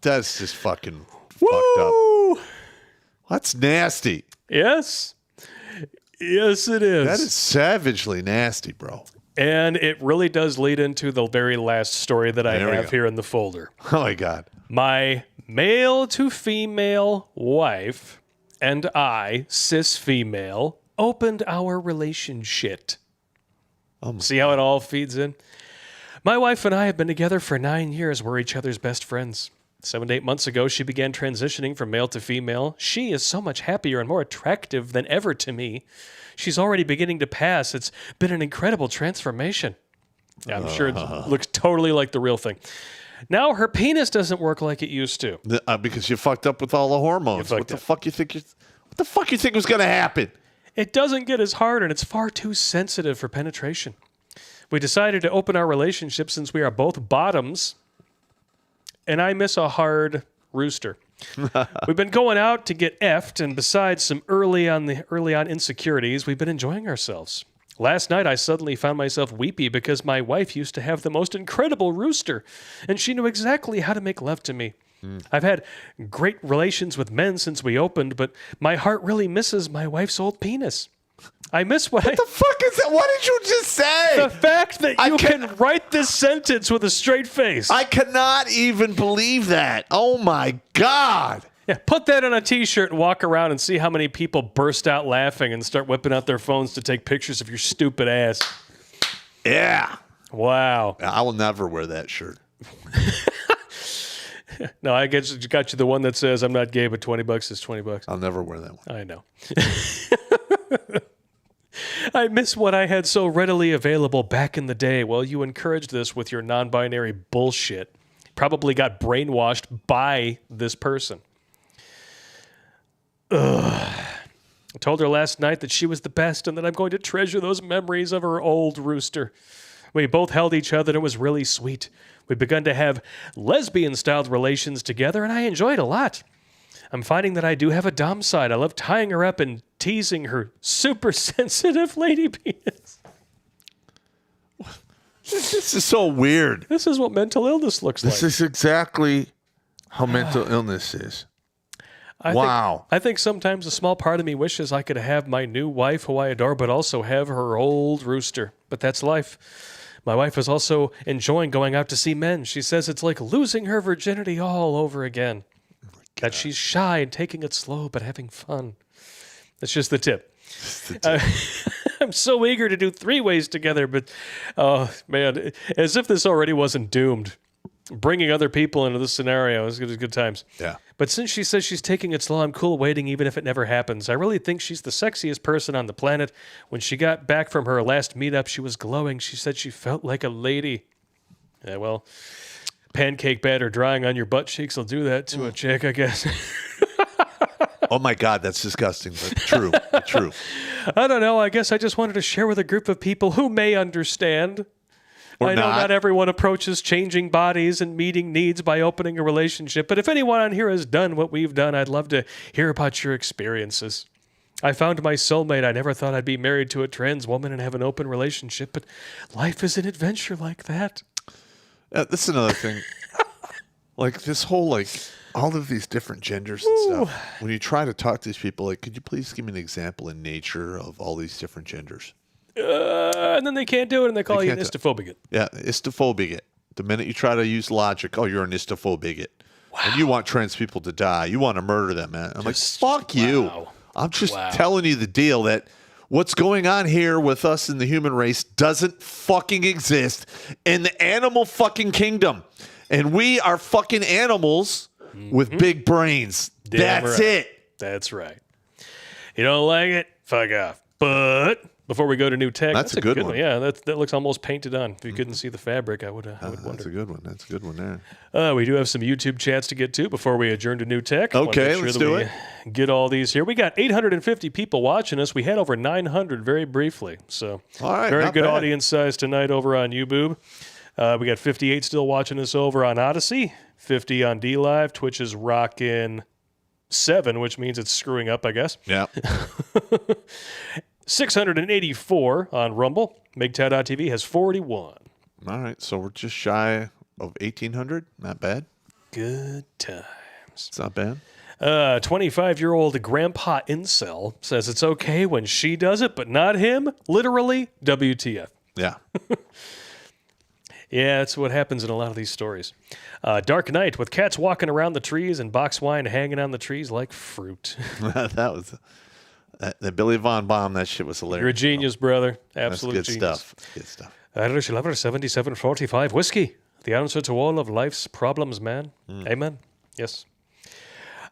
That's just fucking fucked up. That's nasty. Yes. Yes, it is. That is savagely nasty, bro. And it really does lead into the very last story that I There we have go. here in the folder. Oh, my God. My male to female wife and I, cis female, opened our relationship. See how it all feeds in? My wife and I have been together for 9 years. We're each other's best friends. 7 to 8 months ago, she began transitioning from male to female. She is so much happier and more attractive than ever to me. She's already beginning to pass. It's been an incredible transformation. Yeah, I'm sure it looks totally like the real thing. Now her penis doesn't work like it used to. Because you fucked up with all the hormones. What the fuck you think was going to happen? It doesn't get as hard, and it's far too sensitive for penetration. We decided to open our relationship since we are both bottoms, and I miss a hard rooster. We've been going out to get effed, and besides some early on insecurities, we've been enjoying ourselves. Last night, I suddenly found myself weepy because my wife used to have the most incredible rooster, and she knew exactly how to make love to me. I've had great relations with men since we opened, but my heart really misses my wife's old penis. I miss what the fuck is that? What did you just say? The fact that you can write this sentence with a straight face. I cannot even believe that. Oh my God. Yeah, put that on a t-shirt and walk around and see how many people burst out laughing and start whipping out their phones to take pictures of your stupid ass. Yeah. Wow. I will never wear that shirt. No, I got you the one that says I'm not gay, but $20 is $20. I'll never wear that one. I know. I miss what I had so readily available back in the day. Well, you encouraged this with your non-binary bullshit. Probably got brainwashed by this person. Ugh. I told her last night that she was the best and that I'm going to treasure those memories of her old rooster. We both held each other and it was really sweet. We've begun to have lesbian-styled relations together and I enjoy it a lot. I'm finding that I do have a dom side. I love tying her up and teasing her super sensitive lady penis. This is so weird. This is what mental illness looks like. This is exactly how mental illness is. I think sometimes a small part of me wishes I could have my new wife, who I adore, but also have her old rooster. But that's life. My wife is also enjoying going out to see men. She says it's like losing her virginity all over again. That she's shy and taking it slow, but having fun. That's just the tip. I'm so eager to do 3-ways together, but, oh, man, as if this already wasn't doomed. Bringing other people into this scenario is good times. Yeah. But since she says she's taking it slow, I'm cool waiting even if it never happens. I really think she's the sexiest person on the planet. When she got back from her last meetup, she was glowing. She said she felt like a lady. Yeah, well, pancake batter drying on your butt cheeks will do that to a chick, I guess. Oh my God, that's disgusting, but true. True. I don't know. I guess I just wanted to share with a group of people who may understand. Or I know not. not everyone approaches changing bodies and meeting needs by opening a relationship, but if anyone on here has done what we've done, I'd love to hear about your experiences. I found my soulmate. I never thought I'd be married to a trans woman and have an open relationship, but life is an adventure like that. This is another thing. Like this whole, all of these different genders and stuff. When you try to talk to these people, could you please give me an example in nature of all these different genders? And then they can't do it, and they call you an can't istophobic. Yeah, istophobic. The minute you try to use logic, oh, you're an istophobic. Wow. And you want trans people to die. You want to murder them, man. I'm like, fuck you. I'm just telling you the deal that what's going on here with us in the human race doesn't fucking exist in the animal fucking kingdom. And we are fucking animals with big brains. That's it. That's right. You don't like it? Fuck off. But before we go to new tech, that's a good one. Yeah, that looks almost painted on. If you couldn't see the fabric, I would wonder. That's a good one. That's a good one there. We do have some YouTube chats to get to before we adjourn to new tech. Okay, let's do it. Get all these here. We got 850 people watching us. We had over 900 very briefly. So all right, very good bad. audience size tonight over on YouBoob. We got 58 still watching us over on Odyssey, 50 on DLive. Twitch is rocking 7, which means it's screwing up, I guess. Yeah. 684 on Rumble. MGTOW.TV has 41. All right, so we're just shy of 1,800. Not bad. Good times. It's not bad. 25-year-old grandpa incel says it's okay when she does it, but not him. Literally, WTF. Yeah. Yeah, that's what happens in a lot of these stories. Dark Night with cats walking around the trees and box wine hanging on the trees like fruit. That was the Billy Von Baum. That shit was hilarious. You're a genius, brother. Absolute That's good genius. stuff. Good stuff. Irish Lover 7745 whiskey. The answer to all of life's problems, man. Amen. Yes.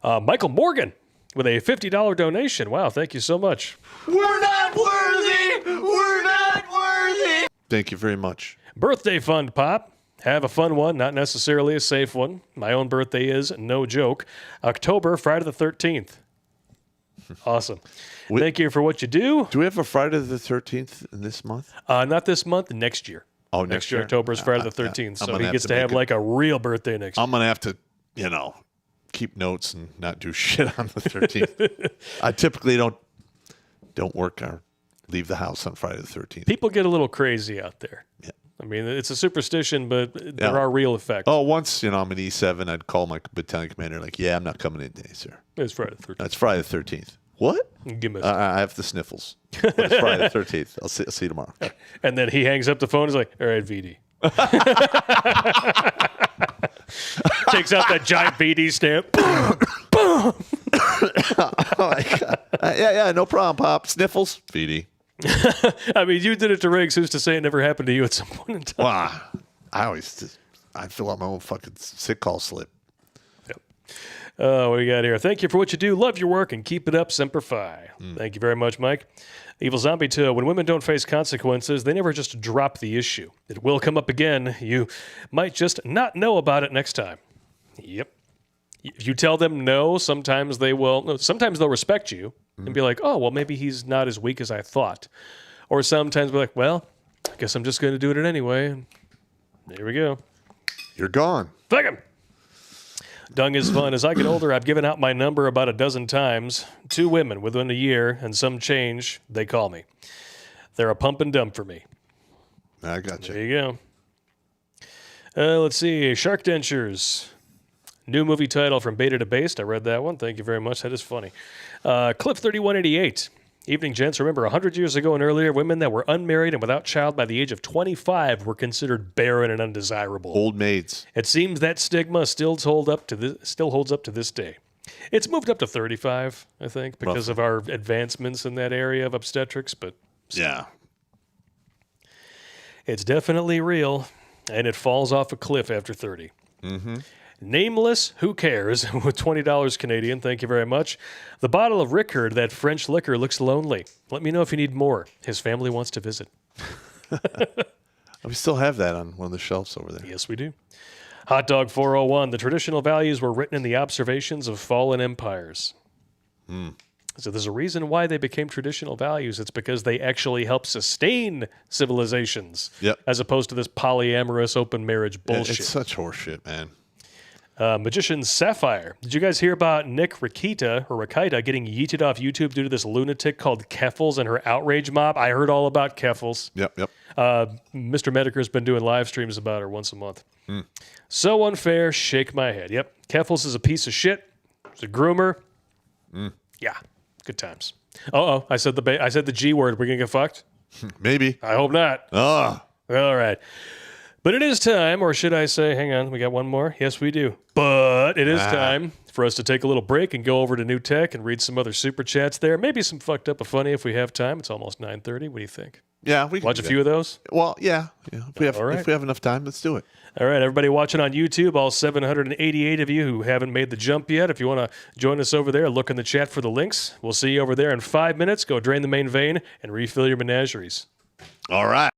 Michael Morgan with a $50 donation. Wow, thank you so much. We're not worthy! We're not worthy! Thank you very much. Birthday fund, Pop. Have a fun one, not necessarily a safe one. My own birthday is, no joke, October, Friday the 13th. Awesome. Thank you for what you do. Do we have a Friday the 13th in this month? Not this month, next year. Oh, Next year, October is Friday the 13th. I'm So gonna he have gets to to have make like a real birthday next year. I'm going to have to, keep notes and not do shit on the 13th. I typically don't work or leave the house on Friday the 13th. People get a little crazy out there. Yeah. I mean, it's a superstition, but there are real effects. Oh, once, I'm an E7, I'd call my battalion commander like, yeah, I'm not coming in today, sir. It's Friday the 13th. That's Friday the 13th. What? Give me a I have the sniffles. But it's Friday the 13th. I'll see you tomorrow. And then he hangs up the phone. He's like, all right, VD. Takes out that giant VD stamp. Oh, my God. Yeah, no problem, Pop. Sniffles. VD. I mean, you did it to Riggs. Who's to say it never happened to you at some point in time? Wow. I fill out my own fucking sick call slip. What do you got here? Thank you for what you do. Love your work and keep it up, Semper Fi. Thank you very much, Mike. Evil Zombie 2. When women don't face consequences, they never just drop the issue. It will come up again. You might just not know about it next time. Yep. If you tell them no, sometimes they will. No, sometimes they'll respect you and be like, oh, well, maybe he's not as weak as I thought. Or sometimes be like, well, I guess I'm just going to do it anyway. And there we go. You're gone. Fuck him. Dung is fun. As I get older, I've given out my number about a dozen times. 2 women within a year and some change, they call me. They're a pump and dump for me. I got you. There you go. Let's see. Shark Dentures. New movie title from Beta to Based. I read that one. Thank you very much. That is funny. Clip 3188. Evening, gents. Remember, 100 years ago and earlier, women that were unmarried and without child by the age of 25 were considered barren and undesirable. Old maids. It seems that stigma still holds up to this day. It's moved up to 35, I think, because of our advancements in that area of obstetrics, but Yeah. it's definitely real, and it falls off a cliff after 30. Mm-hmm. Nameless, who cares, with $20 Canadian, thank you very much. The bottle of Rickard, that French liquor, looks lonely. Let me know if you need more. His family wants to visit. We still have that on one of the shelves over there. Yes, we do. Hot Dog 401, the traditional values were written in the observations of fallen empires. So there's a reason why they became traditional values. It's because they actually help sustain civilizations, as opposed to this polyamorous open marriage bullshit. It's such horseshit, man. Magician Sapphire. Did you guys hear about Nick Rakita getting yeeted off YouTube due to this lunatic called Keffels and her outrage mob? I heard all about Keffels. Yep. Mr. Medicare's been doing live streams about her once a month. So unfair, shake my head. Yep. Keffels is a piece of shit. He's a groomer. Yeah, good times. I said the G word. We're going to get fucked? Maybe. I hope not. Oh. All right. But it is time, or should I say, hang on, we got one more? Yes, we do. But it is time for us to take a little break and go over to New Tech and read some other super chats there. Maybe some fucked up or funny if we have time. It's almost 9:30. What do you think? Yeah, we can Watch a few of those? Well, yeah. If we have enough time, let's do it. All right, everybody watching on YouTube, all 788 of you who haven't made the jump yet, if you want to join us over there, look in the chat for the links. We'll see you over there in 5 minutes. Go drain the main vein and refill your menageries. All right.